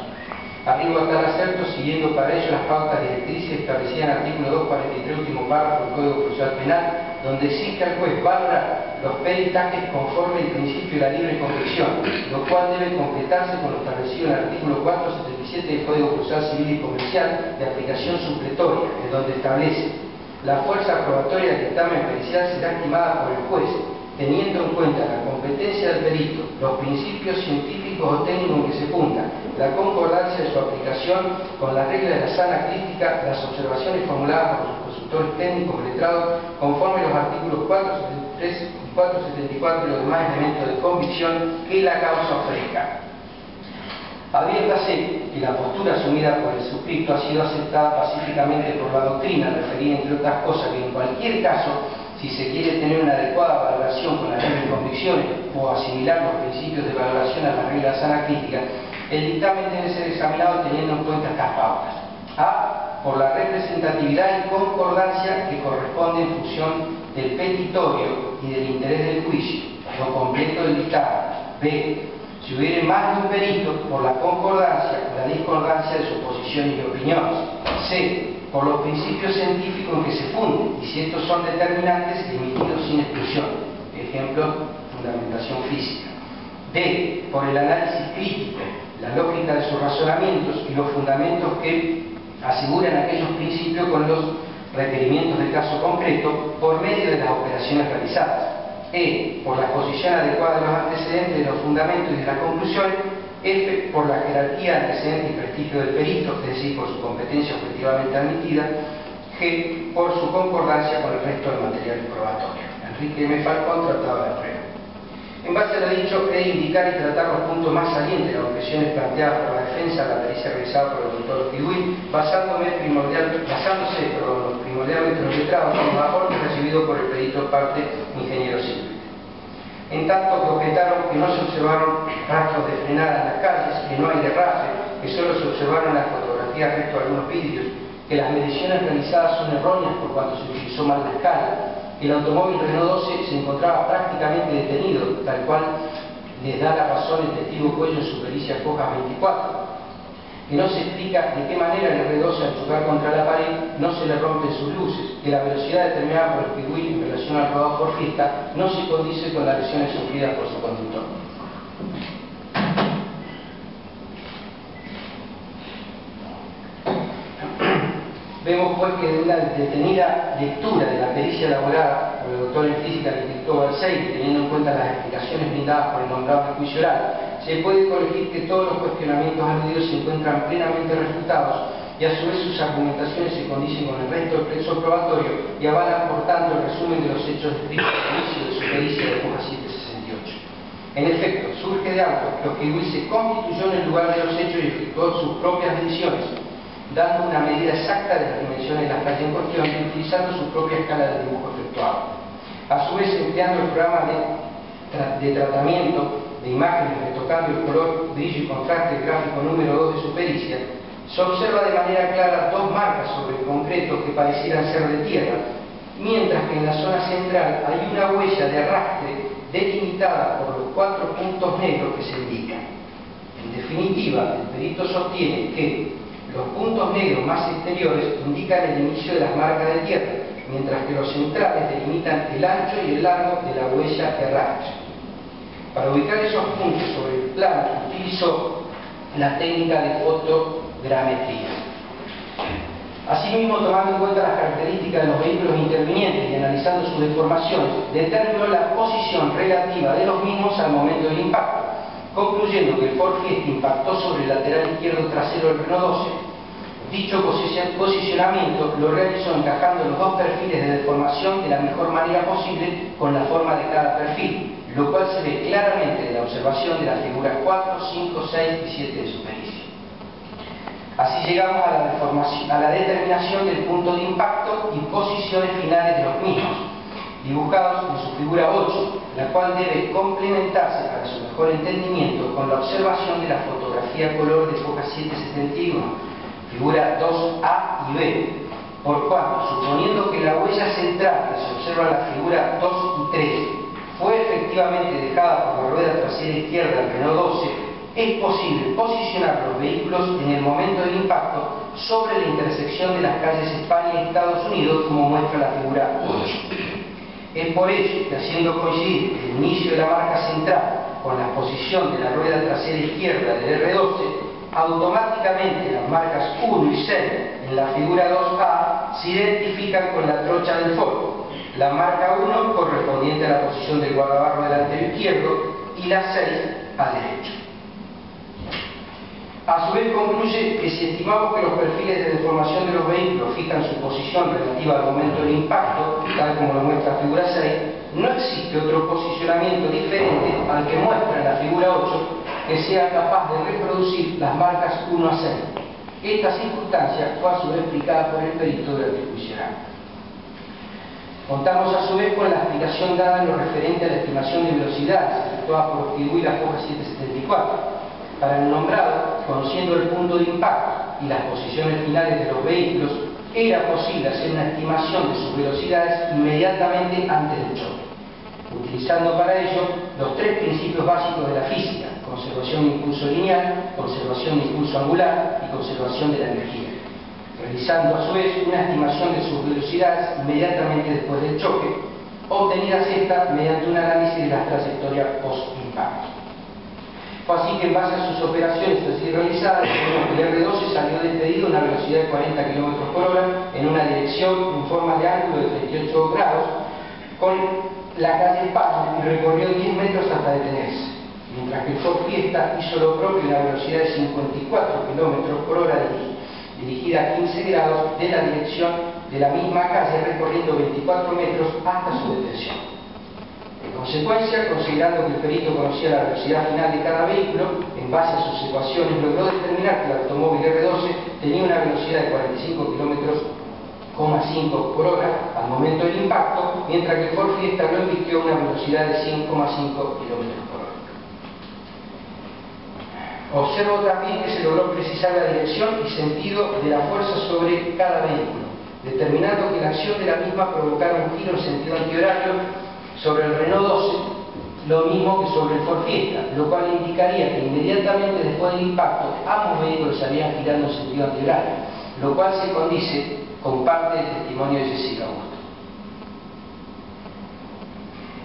Arribo a tal acerto siguiendo para ello las pautas directrices establecidas en el artículo 243, último párrafo del Código Procesal Penal, donde exige al juez valorar los peritajes conforme al principio de la libre convicción, lo cual debe completarse con lo establecido en el artículo 477 del Código Procesal Civil y Comercial de aplicación supletoria, en donde establece: la fuerza probatoria del dictamen pericial será estimada por el juez, teniendo en cuenta la competencia del perito, los principios científicos o técnicos en que se funda, la concordancia de su aplicación con las reglas de la sana crítica, las observaciones formuladas por los consultores técnicos letrados conforme a los artículos 473 y 474 y los demás elementos de convicción que la causa ofrezca. Adviértase que la postura asumida por el suscripto ha sido aceptada pacíficamente por la doctrina, referida entre otras cosas que en cualquier caso, si se quiere tener una adecuada valoración con las reglas de convicciones o asimilar los principios de valoración a la regla sana crítica, el dictamen debe ser examinado teniendo en cuenta estas pautas. A. Por la representatividad y concordancia que corresponde en función del petitorio y del interés del juicio, lo completo del dictamen. B. Si hubiere más de un perito, por la concordancia o la discordancia de sus posiciones y opiniones. C. Por los principios científicos en que se funde, y si estos son determinantes, emitidos sin exclusión. Ejemplo, fundamentación física. D. Por el análisis crítico, la lógica de sus razonamientos y los fundamentos que aseguran aquellos principios con los requerimientos del caso concreto por medio de las operaciones realizadas. E. Por la exposición adecuada de los antecedentes, de los fundamentos y de las conclusiones. F. Por la jerarquía, antecedente y prestigio del perito, es decir, por su competencia objetivamente admitida. G. Por su concordancia con el resto del material probatorio. Enrique M. Falcón, Tratado de Prueba. En base a lo dicho, he de indicar y tratar los puntos más salientes de las objeciones planteadas por la defensa de la pericia realizada por el doctor Kiwi, basándose primordialmente en los letrados en los aportes recibidos por el perito parte ingeniero civil. En tanto que objetaron que no se observaron rastros de frenada en las calles, que no hay derrape, que solo se observaron las fotografías respecto a algunos vidrios, que las mediciones realizadas son erróneas por cuanto se utilizó mal la escala, que el automóvil Renault 12 se encontraba prácticamente detenido, tal cual les da la razón el testigo Cuello en su pericia Fojas 24, que no se explica de qué manera el R12 al chocar contra la pared no se le rompen sus luces, que la velocidad determinada por el Kiwi en relación al rodado por Fiesta no se condice con las lesiones sufridas por su conductor. Vemos pues que de una detenida lectura de la pericia elaborada por el doctor en física Cristóbal Balseiro, teniendo en cuenta las explicaciones brindadas por el nombrado en el juicio oral, se puede colegir que todos los cuestionamientos aludidos se encuentran plenamente refutados y a su vez sus argumentaciones se condicen con el resto del texto probatorio y avalan por tanto el resumen de los hechos descritos al inicio de su pericia de hoja 768. En efecto, surge de auto que Osquibuy se constituyó en el lugar de los hechos y efectuó sus propias mediciones, dando una medida exacta de las dimensiones de la calle en cuestión y utilizando su propia escala de dibujo efectuado. A su vez, empleando el programa de tratamiento de imágenes retocando el color, brillo y contraste del gráfico número 2 de su pericia, se observa de manera clara dos marcas sobre el concreto que parecieran ser de tierra, mientras que en la zona central hay una huella de arrastre delimitada por los 4 puntos negros que se indican. En definitiva, el perito sostiene que los puntos negros más exteriores indican el inicio de las marcas de tierra, mientras que los centrales delimitan el ancho y el largo de la huella de arrastre. Para ubicar esos puntos sobre el plano, utilizó la técnica de fotogrametría. Asimismo, tomando en cuenta las características de los vehículos intervinientes y analizando sus deformaciones, determinó la posición relativa de los mismos al momento del impacto, concluyendo que el Ford Fiesta impactó sobre el lateral izquierdo trasero del Renault 12. Dicho posicionamiento lo realizó encajando los dos perfiles de deformación de la mejor manera posible con la forma de cada perfil, lo cual se ve claramente de la observación de las figuras 4, 5, 6 y 7 de su pericia. Así llegamos a la determinación del punto de impacto y posiciones finales de los mismos, dibujados en su figura 8, la cual debe complementarse para su mejor entendimiento con la observación de la fotografía color de foja 771, figura 2A y B, por cuanto, suponiendo que la huella central que se observa en la figura 2 y 3 fue efectivamente dejada por la rueda trasera izquierda del Renault 12, es posible posicionar los vehículos en el momento del impacto sobre la intersección de las calles España y Estados Unidos, como muestra la figura 8. Es por ello que, haciendo coincidir el inicio de la marca central con la posición de la rueda trasera izquierda del R12, automáticamente las marcas 1 y 6 en la figura 2A se identifican con la trocha del Ford. La marca 1 correspondiente a la posición del guardabarro delantero izquierdo y la 6 a derecho. A su vez concluye que si estimamos que los perfiles de deformación de los vehículos fijan su posición relativa al momento del impacto, tal como lo muestra la figura 6, no existe otro posicionamiento diferente al que muestra en la figura 8 que sea capaz de reproducir las marcas 1 a 6. Esta circunstancia fue a su vez explicada por el perito durante el juicio oral. Contamos a su vez con la explicación dada en lo referente a la estimación de velocidades efectuada por Osquibuy la foja 774. Para el nombrado, conociendo el punto de impacto y las posiciones finales de los vehículos, era posible hacer una estimación de sus velocidades inmediatamente antes del choque, utilizando para ello los tres principios básicos de la física: conservación de impulso lineal, conservación de impulso angular y conservación de la energía, realizando a su vez una estimación de sus velocidades inmediatamente después del choque, obtenidas estas mediante un análisis de las trayectorias post-impacto. Fue así que en base a sus operaciones así realizadas, el R12 salió despedido a una velocidad de 40 km por hora en una dirección en forma de ángulo de 38 grados con la calle España y recorrió 10 metros hasta detenerse, mientras que el Ford Fiesta hizo lo propio a una velocidad de 54 km por hora dirigida a 15 grados de la dirección de la misma calle, recorriendo 24 metros hasta su detención. En consecuencia, considerando que el perito conocía la velocidad final de cada vehículo, en base a sus ecuaciones logró determinar que el automóvil R12 tenía una velocidad de 45 km/5 por hora al momento del impacto, mientras que el Ford Fiesta lo emitió a una velocidad de 100,5 km por hora. Observo también que se logró precisar la dirección y sentido de la fuerza sobre cada vehículo, determinando que la acción de la misma provocara un giro en sentido antihorario sobre el Renault 12, lo mismo que sobre el Ford Fiesta, lo cual indicaría que inmediatamente después del impacto ambos vehículos salían girando en sentido antihorario, lo cual se condice con parte del testimonio de Cecilia Augusto.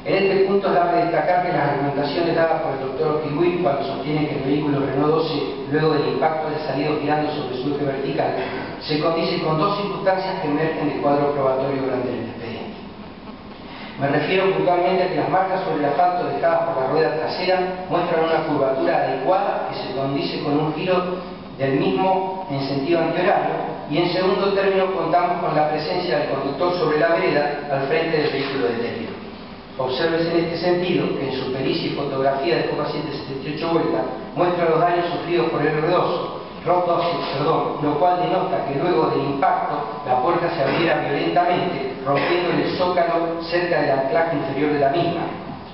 En este punto es de destacar que las argumentaciones dadas por el doctor Kiwi cuando sostiene que el vehículo Renault 12, luego del impacto, haya salido girando sobre su eje vertical, se condice con dos circunstancias que emergen del cuadro probatorio durante el expediente. Me refiero puntualmente a que las marcas sobre el asfalto dejadas por la rueda trasera muestran una curvatura adecuada que se condice con un giro del mismo en sentido antihorario, y en segundo término contamos con la presencia del conductor sobre la vereda al frente del vehículo detenido. Obsérvese en este sentido que en su pericia y fotografía de Foca 778 vuelta muestra los daños sufridos por el R12, lo cual denota que luego del impacto la puerta se abriera violentamente, rompiendo en el zócalo cerca del anclaje inferior de la misma.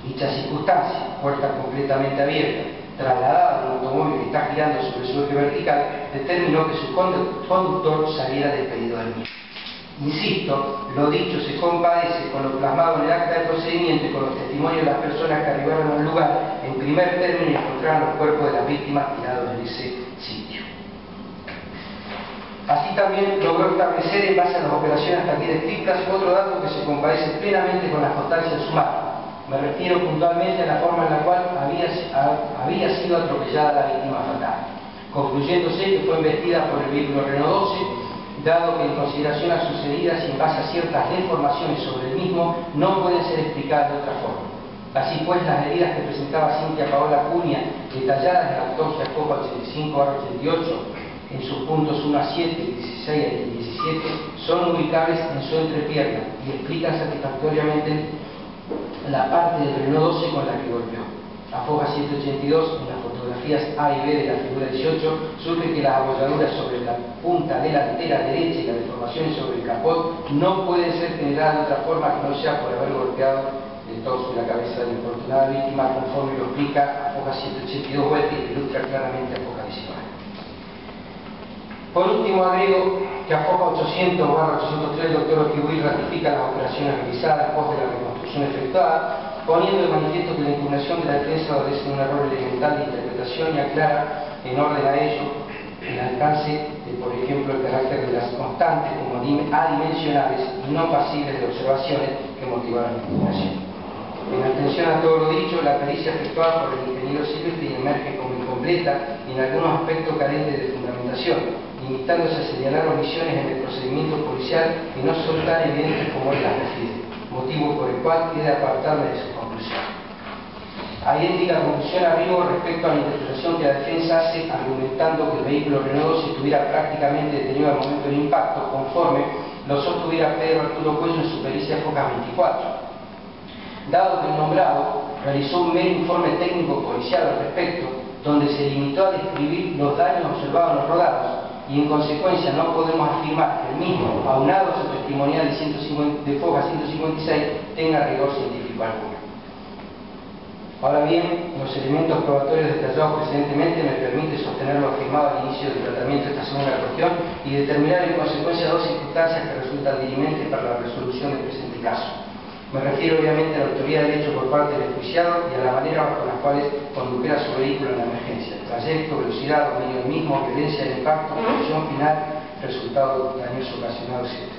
Dicha circunstancia, puerta completamente abierta, trasladada de un automóvil que está girando sobre su eje vertical, determinó que su conductor saliera despedido del mismo. Insisto, lo dicho se compadece con lo plasmado en el acta de procedimiento y con los testimonios de las personas que arribaron al lugar en primer término y encontraron los cuerpos de las víctimas tirados en ese sitio. Así también logró establecer, en base a las operaciones hasta aquí descritas, otro dato que se compadece plenamente con la constancia del sumario. Me refiero puntualmente a la forma en la cual había sido atropellada la víctima fatal, concluyéndose que fue embestida por el vehículo Renault 12, dado que en consideración a sus heridas y en base a ciertas deformaciones sobre el mismo no pueden ser explicadas de otra forma. Así pues, las heridas que presentaba Cintia Paola Cunha, detalladas en la autopsia FOPA 85/88, en sus puntos 1 a 7, 16 y 17, son ubicables en su entrepierna y explican satisfactoriamente la parte del Renault 12 con la que golpeó. A Foja 182, en las fotografías A y B de la figura 18, surge que las abolladuras sobre la punta delantera derecha y las deformaciones sobre el capot no pueden ser generadas de otra forma que no sea por haber golpeado el torso y la cabeza de la infortunada víctima, conforme lo explica a Foja 182 vuelta y ilustra claramente a Foja 19. Por último, agrego que a Foja 800/803 el doctor Kiwi ratifica las operaciones realizadas pos de la reconstrucción efectuada, poniendo de manifiesto que la impugnación de la defensa obedece a un error elemental de interpretación y aclara, en orden a ello, el alcance de, por ejemplo, el carácter de las constantes como adimensionales y no pasibles de observaciones que motivaron la impugnación. En atención a todo lo dicho, la pericia efectuada por el ingeniero Silvestri emerge como incompleta y en algunos aspectos carente de fundamentación, limitándose a señalar omisiones en el procedimiento policial que no son tan evidentes como él las refiere, motivo por el cual queda apartarme de su conclusión. A idéntica conclusión arribo respecto a la interpretación que la defensa hace, argumentando que el vehículo Renault 12 estuviera prácticamente detenido al momento del impacto, conforme lo sostuviera Pedro Arturo Cuello en su pericia Foca 24. Dado que el nombrado realizó un mero informe técnico policial al respecto, donde se limitó a describir los daños observados en los rodados, y en consecuencia no podemos afirmar que el mismo, aunado a su testimonial de Foca 156, tenga rigor científico alguno. Ahora bien, los elementos probatorios detallados precedentemente me permiten sostener lo afirmado al inicio del tratamiento de esta segunda cuestión y determinar en consecuencia dos circunstancias que resultan dirimentes para la resolución del presente caso. Me refiero obviamente a la autoría del hecho por parte del enjuiciado y a la manera bajo las cuales condujera su vehículo en la emergencia: trayecto, velocidad, dominio del mismo, violencia del impacto, posición final, resultado dañoso ocasionado, etc.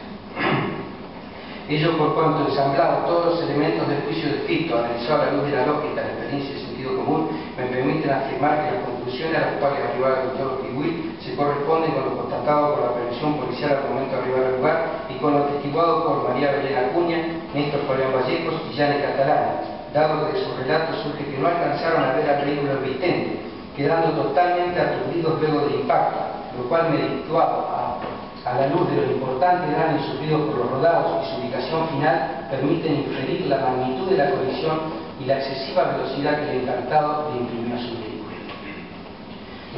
Ello por cuanto ensamblado todos los elementos del juicio descrito, analizado a la luz de la lógica, la experiencia y el sentido común, me permiten afirmar que las conclusiones a las cuales arribaba el doctor Kiwi se corresponden con lo constatado por la prevención policial al momento de arribar al lugar y con lo atestiguado por María Belén Acuña, Néstor Fabián Vallejos y Yane Catalán, dado que de sus relatos surge que no alcanzaron a ver al vehículo embistente, quedando totalmente aturdidos luego del impacto, lo cual me dictuado a la luz de los importantes daños sufridos por los rodados y su ubicación final, permiten inferir la magnitud de la colisión y la excesiva velocidad que el encartado le imprimió a su vehículo.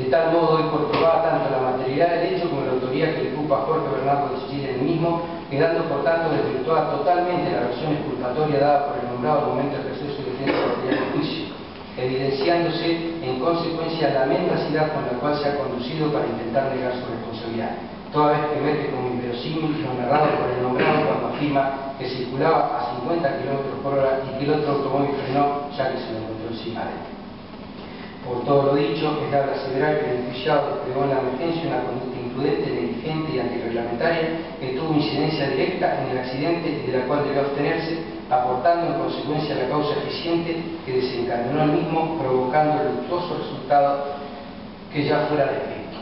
De tal modo, doy por probada tanto la materialidad del hecho como la autoría que le ocupa a Jorge Bernardo de Chile el mismo, quedando por tanto desvirtuada totalmente la versión exculpatoria dada por el nombrado al momento de ejercer su defensa material del juicio, evidenciándose en consecuencia la mendacidad con la cual se ha conducido para intentar negar su responsabilidad, toda vez que emerge como inverosímil lo narrado por el nombrado cuando afirma que circulaba a 50 km/h y que el otro automóvil frenó ya que se lo encontró encima de él. Por todo lo dicho, es dable aseverar que el enjuiciado desplegó en la emergencia una conducta imprudente, negligente y antirreglamentaria que tuvo incidencia directa en el accidente y de la cual debió abstenerse, aportando en consecuencia la causa eficiente que desencadenó el mismo, provocando el luctuoso resultado que ya fuera descrito.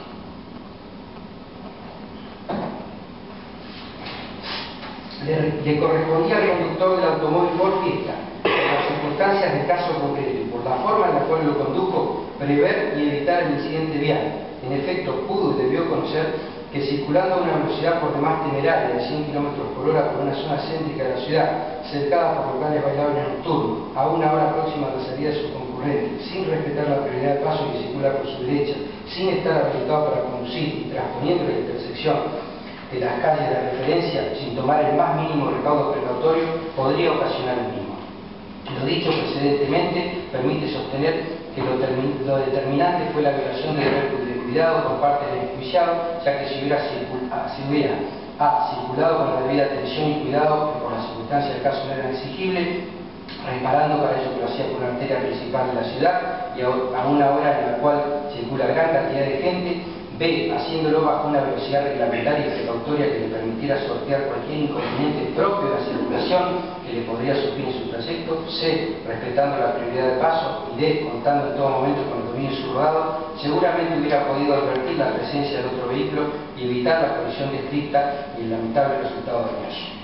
Le correspondía al conductor del automóvil por fiesta, por las circunstancias del caso concreto y por la forma en la cual lo condujo, prever y evitar el incidente vial. En efecto, pudo y debió conocer que circulando a una velocidad por demás temeraria de 100 km por hora por una zona céntrica de la ciudad, cercada por locales bailables nocturnos, a una hora próxima de la salida de sus concurrentes, sin respetar la prioridad de paso que circula por su derecha, sin estar habilitado para conducir y transponiendo la intersección de las calles de referencia, sin tomar el más mínimo recaudo precautorio, podría ocasionar el mismo. Lo dicho precedentemente permite sostener que lo determinante fue la violación del deber de cuidado por parte del enjuiciado, ya que si hubiera circulado con la debida atención y cuidado, que por las circunstancias del caso no eran exigibles, reparando para ello que lo hacía por una arteria principal de la ciudad y a una hora en la cual circula gran cantidad de gente, B, haciéndolo bajo una velocidad reglamentaria y precautoria que le permitiera sortear cualquier inconveniente propio de la circulación que le podría surgir en su trayecto, C, respetando la prioridad de paso, y D, contando en todo momento con el dominio de su rodado, seguramente hubiera podido advertir la presencia del otro vehículo y evitar la colisión descrita y el lamentable resultado dañoso.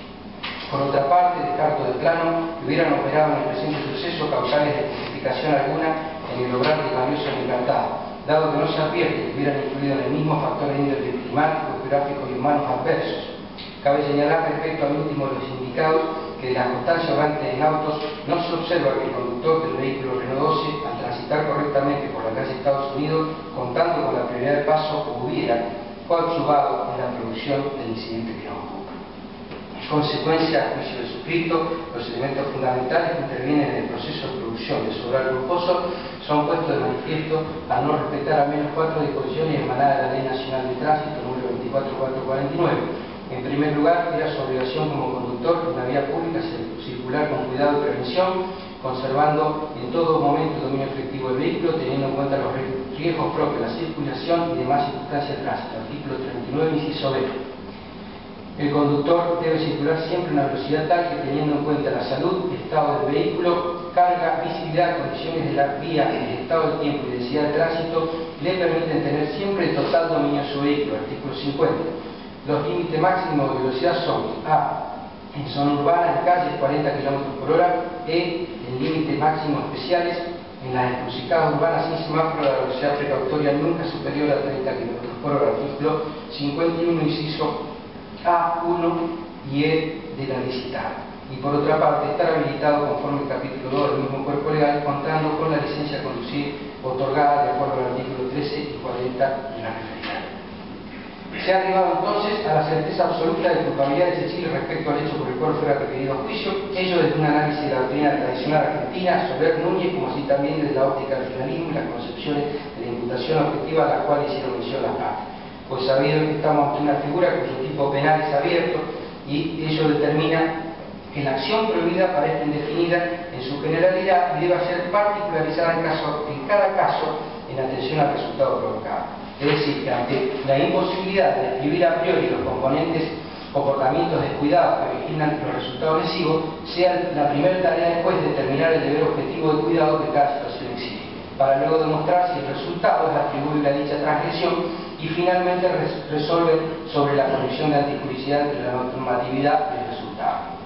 Por otra parte, descarto de plano que hubieran operado en el presente suceso causales de justificación alguna en el obrar del valioso encantado, dado que no se advierte que hubieran influido en el mismo factor de índole climático, geográfico y humanos adversos. Cabe señalar respecto al último de los indicados que de la constancia obrante en autos no se observa que el conductor del vehículo Renault 12, al transitar correctamente por la calle Estados Unidos, contando con la prioridad de paso, hubiera coadyuvado en la producción del incidente que nos ocupa. En consecuencia, a juicio del suscrito, los elementos fundamentales que intervienen en el proceso de producción de sobrar glucoso son puestos de manifiesto al no respetar al menos 4 disposiciones emanadas de la Ley Nacional de Tránsito número 24449. En primer lugar, era su obligación como conductor en la vía pública circular con cuidado y prevención, conservando en todo momento el dominio efectivo del vehículo, teniendo en cuenta los riesgos propios de la circulación y demás circunstancias de tránsito. Artículo 39, inciso B. El conductor debe circular siempre a una velocidad tal que, teniendo en cuenta la salud, el estado del vehículo, carga, visibilidad, condiciones de la vía, el estado del tiempo y densidad de tránsito, le permiten tener siempre el total dominio de su vehículo. Artículo 50. Los límites máximos de velocidad son A, en zona urbana, en calles, 40 km por hora, E, en límites máximos especiales, en las encrucijadas urbanas sin semáforo, la velocidad precautoria nunca superior a 30 km por hora. Artículo 51, inciso A1 y E de la licitada. Y por otra parte, estar habilitado conforme al capítulo 2 del mismo cuerpo legal, contando con la licencia a conducir otorgada de acuerdo al artículo 13 y 40 de la referida. Se ha arribado entonces a la certeza absoluta de culpabilidad de Cecilia respecto al hecho por el cual fuera requerido a juicio, ello desde un análisis de la doctrina tradicional argentina, Soler, Núñez, como así también desde la óptica del finalismo y las concepciones de la imputación objetiva a la cual hicieron mención las partes. Pues sabido que estamos ante una figura cuyo tipo penal es abierto y ello determina que la acción prohibida parezca indefinida en su generalidad y deba ser particularizada en cada caso en atención al resultado provocado. Es decir, que ante la imposibilidad de describir a priori los comportamientos descuidados que originan los resultados lesivos, sea la primera tarea después determinar el deber objetivo de cuidado que cada situación exige, para luego demostrar si el resultado es atribuible a dicha transgresión y finalmente resolver sobre la conexión de antijuricidad entre la normatividad y el resultado.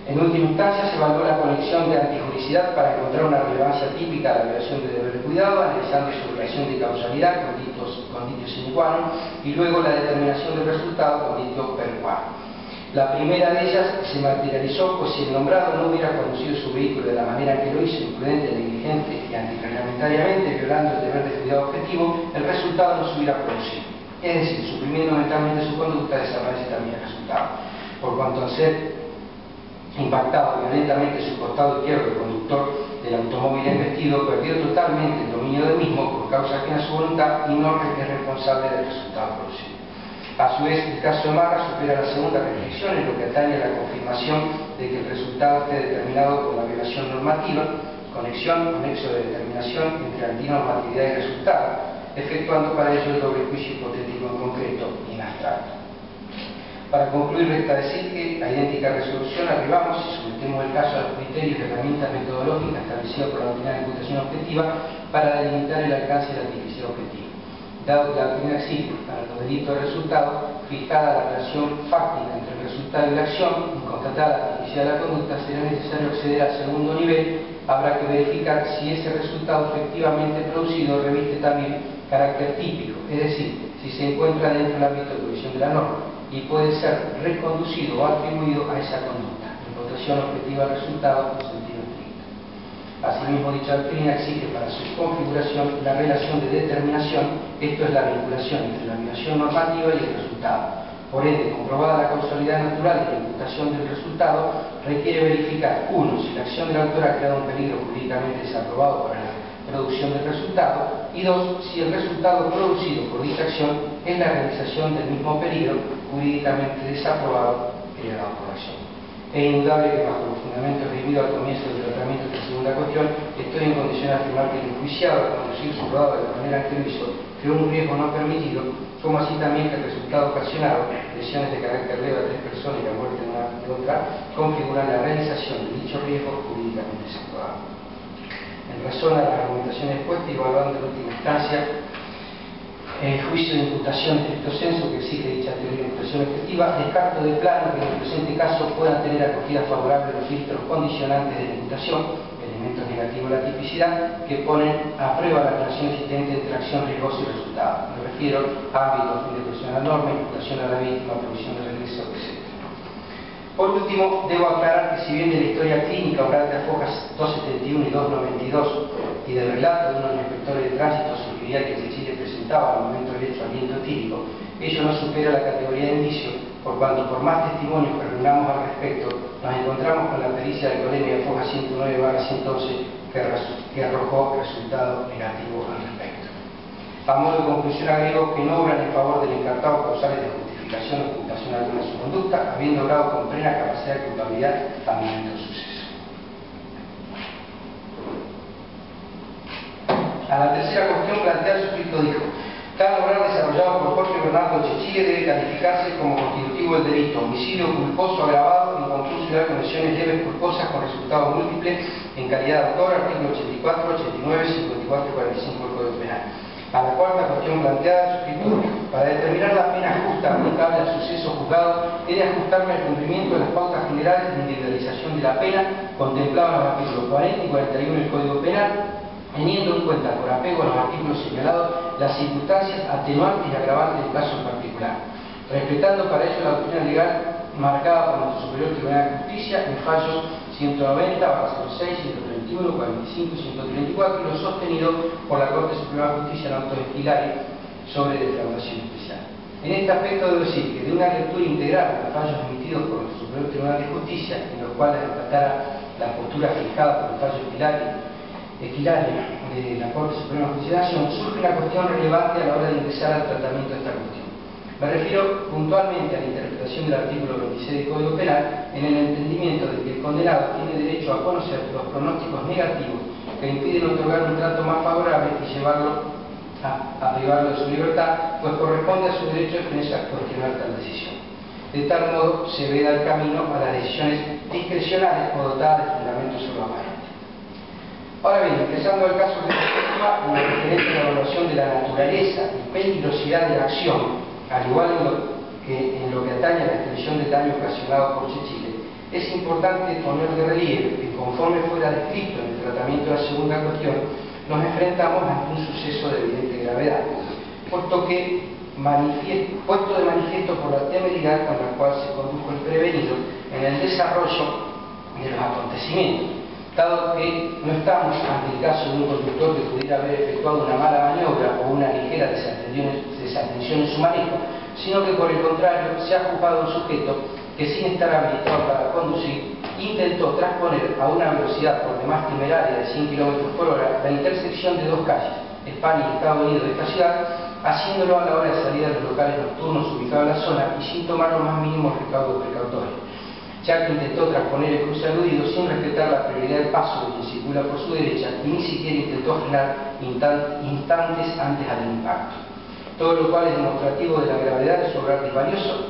En última instancia, se evaluó la conexión de antijuricidad para encontrar una relevancia típica de la violación del deber de cuidado, analizando su relación de causalidad con dictio sine qua non, y luego la determinación del resultado con dictio per qua. La primera de ellas se materializó, pues si el nombrado no hubiera conducido su vehículo de la manera en que lo hizo, imprudente, negligente y antirreglamentariamente, violando el deber de cuidado objetivo, el resultado no se hubiera producido. Es decir, suprimiendo mentalmente su conducta, desaparece también el resultado. Por cuanto al ser impactado violentamente su costado izquierdo, el conductor del automóvil embestido perdió totalmente el dominio del mismo por causa ajena a su voluntad y no es responsable del resultado producido. A su vez, el caso de Marra supera la segunda reflexión en lo que atañe a la confirmación de que el resultado esté determinado por la violación normativa, conexión o nexo de determinación entre antinormatividad y resultado, efectuando para ello el doble juicio hipotético en concreto y en abstracto. Para concluir, resta decir que a idéntica resolución arribamos y sometemos el caso a los criterios y herramientas metodológicas establecidas por la doctrina de imputación objetiva para delimitar el alcance de la tipicidad objetiva. Dado que la doctrina exige para los delitos de resultado, fijada la relación fáctica entre el resultado y la acción y constatada la tipicidad de la conducta, será necesario acceder al segundo nivel. Habrá que verificar si ese resultado efectivamente producido reviste también carácter típico, es decir, si se encuentra dentro del ámbito de provisión de la norma y puede ser reconducido o atribuido a esa conducta. Imputación objetiva del resultado en sentido estricto. Asimismo, dicha doctrina exige para su configuración la relación de determinación, esto es la vinculación entre la violación normativa y el resultado. Por ende, comprobada la causalidad natural de la imputación del resultado, requiere verificar, 1, si la acción del autor ha creado un peligro jurídicamente desaprobado para la producción del resultado, y 2, si el resultado producido por dicha acción es la realización del mismo peligro jurídicamente desaprobado creado por la acción. Es indudable que bajo los fundamentos recibidos al comienzo del tratamiento de esta segunda cuestión, estoy en condición de afirmar que el enjuiciado al conducir su rodado de la manera que lo hizo creó un riesgo no permitido, como así también que el resultado ocasionado, lesiones de carácter leve a 3 personas y la muerte de una de otra, configuran la realización de dicho riesgo jurídicamente desaprobado. En razón a las argumentaciones expuestas y evaluando en última instancia el juicio de imputación en estricto senso que exige dicha teoría de imputación efectiva, descarto de plano que en el presente caso puedan tener acogida favorable los filtros condicionantes de la imputación, elementos negativos de la tipicidad, que ponen a prueba la relación existente entre acción riesgosa y resultado. Me refiero a ámbito fin de presión a la norma, imputación a la víctima, provisión de regreso, etc. Por último, debo aclarar que si bien de la historia clínica oral de las hojas 271 y 292 y del relato de unos inspectores de tránsito sugeriría que el Chile presentaba al momento del hecho aliento etílico, ello no supera la categoría de indicio, por cuanto por más testimonios que reunamos al respecto, nos encontramos con la pericia del colegio de hoja 109/111 que arrojó resultado negativo al respecto. A modo de conclusión agrego que no obran en favor del encartado causales de justificación o ocultación alguna de su conducta, habiendo obrado con plena capacidad de culpabilidad al momento del suceso. A la tercera cuestión planteada, el suscrito dijo: cada obrar desarrollado por Jorge Bernardo Chechille debe calificarse como constitutivo del delito, homicidio culposo agravado en concurso con lesiones leves culposas con resultados múltiples en calidad de autor, artículo 84, 89, 54 y 45 del Código Penal. A la cuarta cuestión planteada, el suscrito dijo: para determinar la pena justa aplicable al suceso juzgado, he de ajustarme al cumplimiento de las pautas generales de individualización de la pena contempladas en los artículos 40 y 41 del Código Penal, teniendo en cuenta, por apego a los artículos señalados, las circunstancias atenuantes y agravantes del caso en particular, respetando para ello la doctrina legal marcada por nuestro Superior Tribunal de Justicia en fallos 190/06, 131, 45 y 134, y lo sostenido por la Corte Suprema de Justicia en auto de Esquilari sobre defraudación especial. En este aspecto debo decir que de una lectura integral de los fallos emitidos por nuestro Superior Tribunal de Justicia, en los cuales resaltara la postura fijada por el fallo Esquilari de la Corte Suprema de Justicia de la Nación, surge una cuestión relevante a la hora de ingresar al tratamiento de esta cuestión. Me refiero puntualmente a la interpretación del artículo 26 del Código Penal en el entendimiento de que el condenado tiene derecho a conocer los pronósticos negativos que impiden otorgar un trato más favorable y llevarlo a privarlo de su libertad, pues corresponde a su derecho de defensa cuestionar tal decisión. De tal modo se veda el camino a las decisiones discrecionales o dotadas de fundamentos sobre la aparente. Ahora bien, empezando el caso de este tema, en lo referente a la evaluación de la naturaleza y peligrosidad de la acción, al igual en lo que atañe a la extensión del daño ocasionado por Chechille, es importante poner de relieve que, conforme fuera descrito en el tratamiento de la segunda cuestión, nos enfrentamos ante un suceso de evidente gravedad, puesto de manifiesto por la temeridad con la cual se condujo el prevenido en el desarrollo de los acontecimientos, dado que no estamos ante el caso de un conductor que pudiera haber efectuado una mala maniobra o una ligera desatención en su manejo, sino que por el contrario se ha juzgado un sujeto que, sin estar habilitado para conducir, intentó transponer a una velocidad por demás temeraria de 100 km por hora la intersección de dos calles, España y Estados Unidos de esta ciudad, haciéndolo a la hora de salida de los locales nocturnos ubicados en la zona y sin tomar los más mínimos recaudos precautorios, ya que intentó transponer el cruce aludido sin respetar la prioridad del paso de quien circula por su derecha y ni siquiera intentó frenar instantes antes del impacto. Todo lo cual es demostrativo de la gravedad de su obrar desvalioso,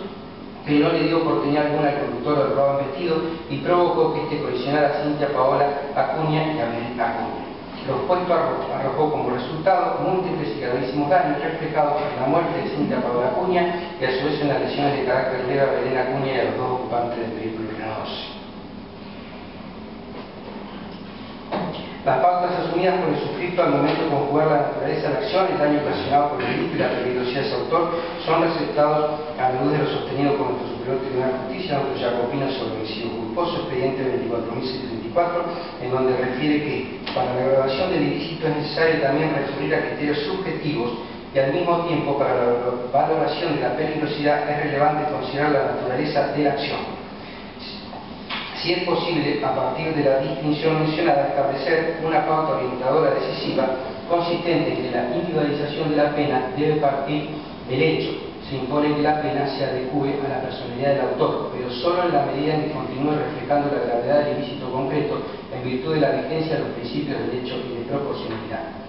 que no le dio oportunidad alguna al conductor del robo vestido y provocó que este colisionara a Cintia Paola Acuña y a Belén Acuña. Lo expuesto arrojó como resultado múltiples y gravísimos daños reflejados en la muerte de Cintia Paola Acuña y a su vez en las lesiones de carácter leve a Belén Acuña y a los dos ocupantes del vehículo Renault 12. Las pautas asumidas por el suscripto al momento de conjugar la naturaleza de la acción, el daño ocasionado por el delito y la peligrosidad de su autor son receptados a la luz de lo sostenido por nuestro Superior Tribunal de Justicia, nuestro Jacopino sobre homicidio culposo, expediente 24.734, en donde refiere que para la graduación del ilícito es necesario también recurrir a criterios subjetivos y al mismo tiempo para la valoración de la peligrosidad es relevante considerar la naturaleza de la acción. Si es posible, a partir de la distinción mencionada, establecer una pauta orientadora decisiva consistente en que la individualización de la pena debe partir del hecho. Se impone que la pena se adecue a la personalidad del autor, pero solo en la medida en que continúe reflejando la gravedad del ilícito concreto en virtud de la vigencia de los principios del hecho y de proporcionalidad.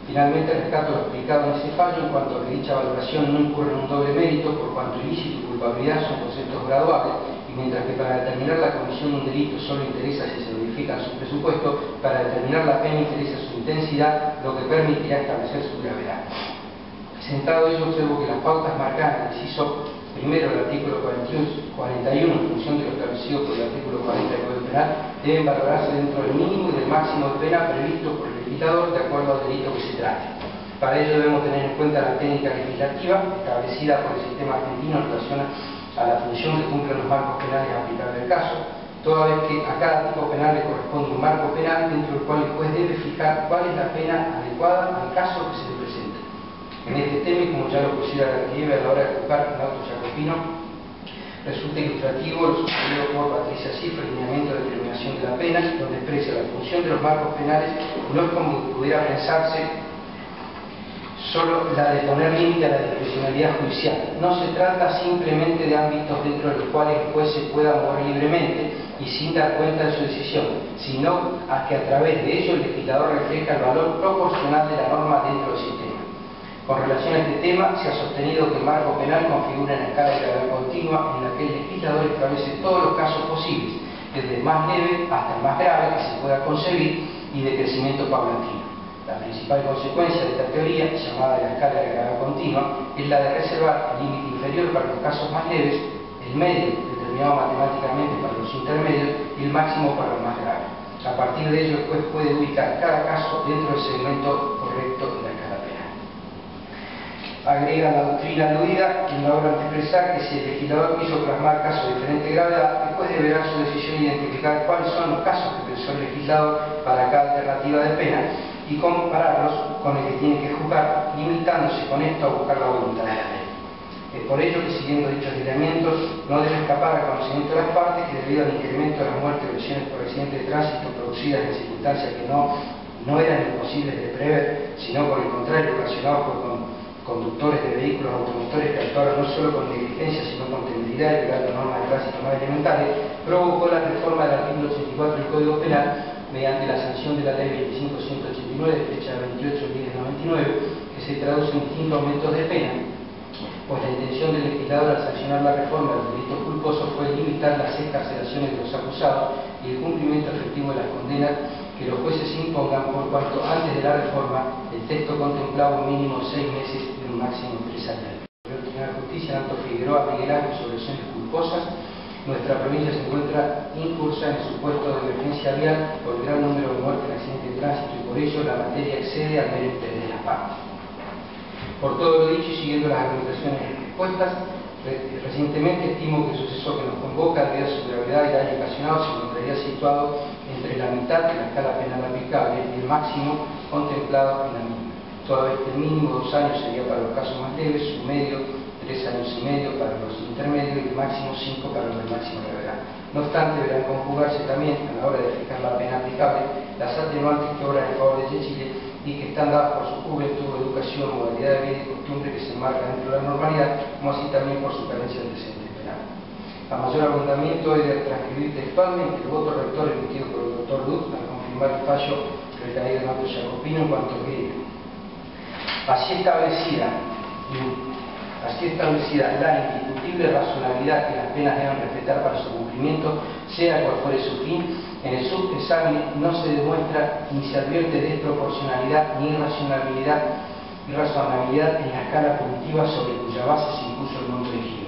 Finalmente, rescato lo explicado en ese fallo en cuanto a que dicha valoración no incurre en un doble mérito, por cuanto ilícito y culpabilidad son conceptos graduables, y mientras que para determinar la comisión de un delito solo interesa si se modifica su presupuesto, para determinar la pena interesa su intensidad, lo que permitirá establecer su gravedad. Sentado ello, observo que las pautas marcadas en el inciso primero del artículo 41, en función de lo establecido por el artículo 40 del Código Penal, deben valorarse dentro del mínimo y del máximo de pena previsto por el legislador de acuerdo al delito que se trate. Para ello debemos tener en cuenta la técnica legislativa establecida por el sistema argentino en relación a la función que cumplen los marcos penales aplicables al caso, toda vez que a cada tipo penal le corresponde un marco penal dentro del cual el juez debe fijar cuál es la pena adecuada al caso que se le presenta. En este tema, y como ya lo pusiera de relieve a la hora de juzgar el auto Jacopino, resulta ilustrativo lo sugerido por Patricia Cifra, el lineamiento de determinación de la pena, donde expresa la función de los marcos penales no es como pudiera pensarse solo la de poner límite a la discrecionalidad judicial. No se trata simplemente de ámbitos dentro de los cuales el juez se pueda mover libremente y sin dar cuenta de su decisión, sino a que a través de ello el legislador refleja el valor proporcional de la norma dentro del sistema. Con relación a este tema, se ha sostenido que el marco penal configura una escala de gravedad continua en la que el legislador establece todos los casos posibles, desde el más leve hasta el más grave que se pueda concebir y de crecimiento paulatino. La principal consecuencia de esta teoría, llamada de la escala de gravedad continua, es la de reservar el límite inferior para los casos más leves, el medio determinado matemáticamente para los intermedios y el máximo para los más graves. A partir de ello, el juez puede ubicar cada caso dentro del segmento correcto de la escala penal. Agrega la doctrina aludida, quien logra expresar que si el legislador quiso plasmar casos de diferente gravedad, el juez deberá en su decisión identificar cuáles son los casos que pensó el legislador para cada alternativa de pena y compararlos con el que tiene que juzgar, limitándose con esto a buscar la voluntad de la ley. Es por ello que, siguiendo dichos lineamientos, no debe escapar al conocimiento de las partes que, debido al incremento de las muertes o lesiones por accidentes de tránsito producidas en circunstancias que no eran imposibles de prever, sino por el contrario ocasionados por conductores de vehículos automotores que actuaron no solo con negligencia sino con temeridad y violando normas de tránsito más elementales, provocó la reforma del artículo 84 del Código Penal mediante la sanción de la Ley 25.189 de fecha 28.10.99, que se traduce en distintos aumentos de pena, pues la intención del legislador al sancionar la reforma del delito culposo fue limitar las excarcelaciones de los acusados y el cumplimiento efectivo de las condenas que los jueces impongan, por cuanto antes de la reforma el texto contemplaba un mínimo de 6 meses y un máximo de 3 años. El Tribunal de Justicia, Alto Figueroa, Miguel Ángel, sobre lesiones culposas. Nuestra provincia se encuentra incursa en el supuesto de emergencia vial por el gran número de muertes en accidentes de tránsito y por ello la materia excede al mero interés de las partes. Por todo lo dicho y siguiendo las argumentaciones expuestas, recientemente estimo que el suceso que nos convoca, debido a su gravedad y daño ocasionado, se encontraría situado entre la mitad de la escala penal aplicable y el máximo contemplado en la misma, toda vez que el mínimo 2 años sería para los casos más leves, su medio 3 años y medio para los intermedios y el máximo 5 para los de máxima gravedad. No obstante, deberán conjugarse también, a la hora de fijar la pena aplicable, las atenuantes que obran en favor de Chile y que están dadas por su juventud, educación, modalidad de vida y costumbre que se enmarca dentro de la normalidad, como así también por su carencia de antecedentes penales. A mayor abundamiento he de transcribir textualmente el voto rector emitido por el Dr. Lutz al confirmar el fallo recaído en auto Jacopino en cuanto que así establecida así establecida la indiscutible razonabilidad que las penas deben respetar para su cumplimiento, sea cual fuere su fin, en el subexamen no se demuestra ni se advierte desproporcionalidad ni razonabilidad en la escala punitiva sobre cuya base se impuso el monto elegido.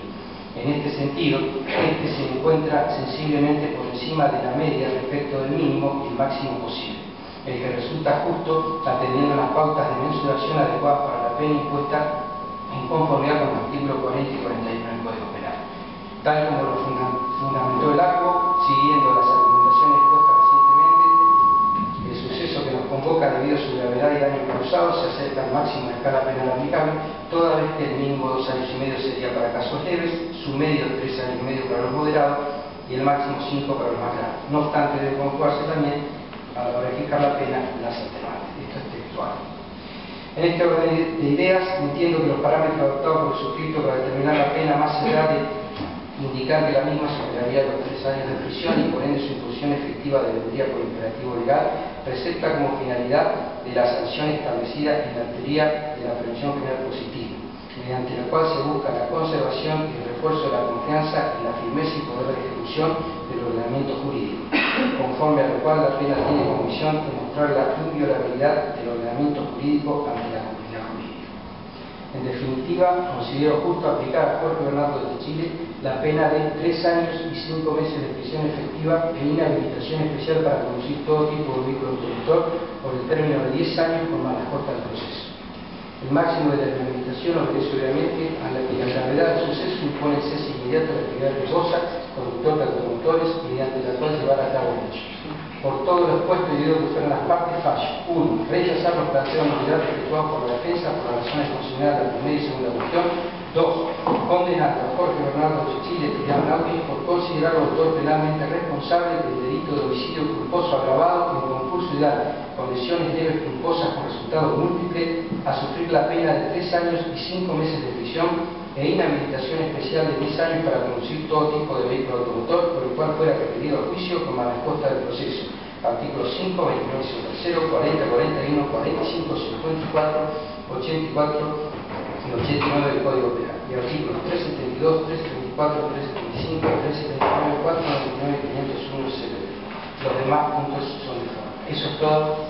En este sentido, este se encuentra sensiblemente por encima de la media respecto del mínimo y el máximo posible, el que resulta justo atendiendo las pautas de mensuración adecuadas para la pena impuesta en conformidad con los artículos 40 y 41 del Código Penal. Tal como lo fundamentó el ACO, siguiendo las argumentaciones expuestas recientemente, el suceso que nos convoca debido a su gravedad y daño causado se acerca al máximo de escala penal aplicable, toda vez que el mínimo 2 años y medio sería para casos leves, su medio 3 años y medio para los moderados y el máximo 5 para los más graves. No obstante, debe conjugarse también a la hora de fijar la pena las atenuantes. Esto es textual. En este orden de ideas, entiendo que los parámetros adoptados por el suscrito para determinar la pena, más allá de indicar que la misma superaría los 3 años de prisión y por ende su imposición efectiva debería por imperativo legal, presenta como finalidad de la sanción establecida en la teoría de la prevención penal positiva, mediante la cual se busca la conservación y el refuerzo de la confianza en la firmeza y poder de ejecución del ordenamiento jurídico, conforme a lo cual la pena tiene como misión demostrar la inviolabilidad del ordenamiento jurídico ante la comunidad jurídica. En definitiva, considero justo aplicar a Jorge Bernardo de Chile la pena de 3 años y 5 meses de prisión efectiva e inhabilitación especial para conducir todo tipo de vehículo automotor por el término de 10 años con más corta del proceso. El máximo de la inhabilitación obedece obviamente a la que la gravedad del suceso impone el cese inmediato de la actividad riesgosa conductor de automotores mediante la cual llevar a cabo el hecho. Por todo lo expuesto y debido que fueron las partes, fallo. 1. Rechazar los planteos de nulidad efectuados por la defensa por las razones consideradas en la primera y segunda cuestión. 2. Condenar a Jorge Bernardo de Chile Tirán Náutic por considerarlo autor penalmente responsable del delito de homicidio culposo agravado en concurso y dar con lesiones leves culposas con resultado múltiple a sufrir la pena de 3 años y 5 meses de prisión e inhabilitación especial de 10 años para conducir todo tipo de vehículo automotor por el cual fuera referido a juicio con mala costa del proceso. Artículos 5, 29, 0, 40, 41, 45, 54, 84 y 89 del Código Penal. Y artículos 372, 334, 375, 379, 499, 501, etc. Los demás puntos son de forma. Eso es todo.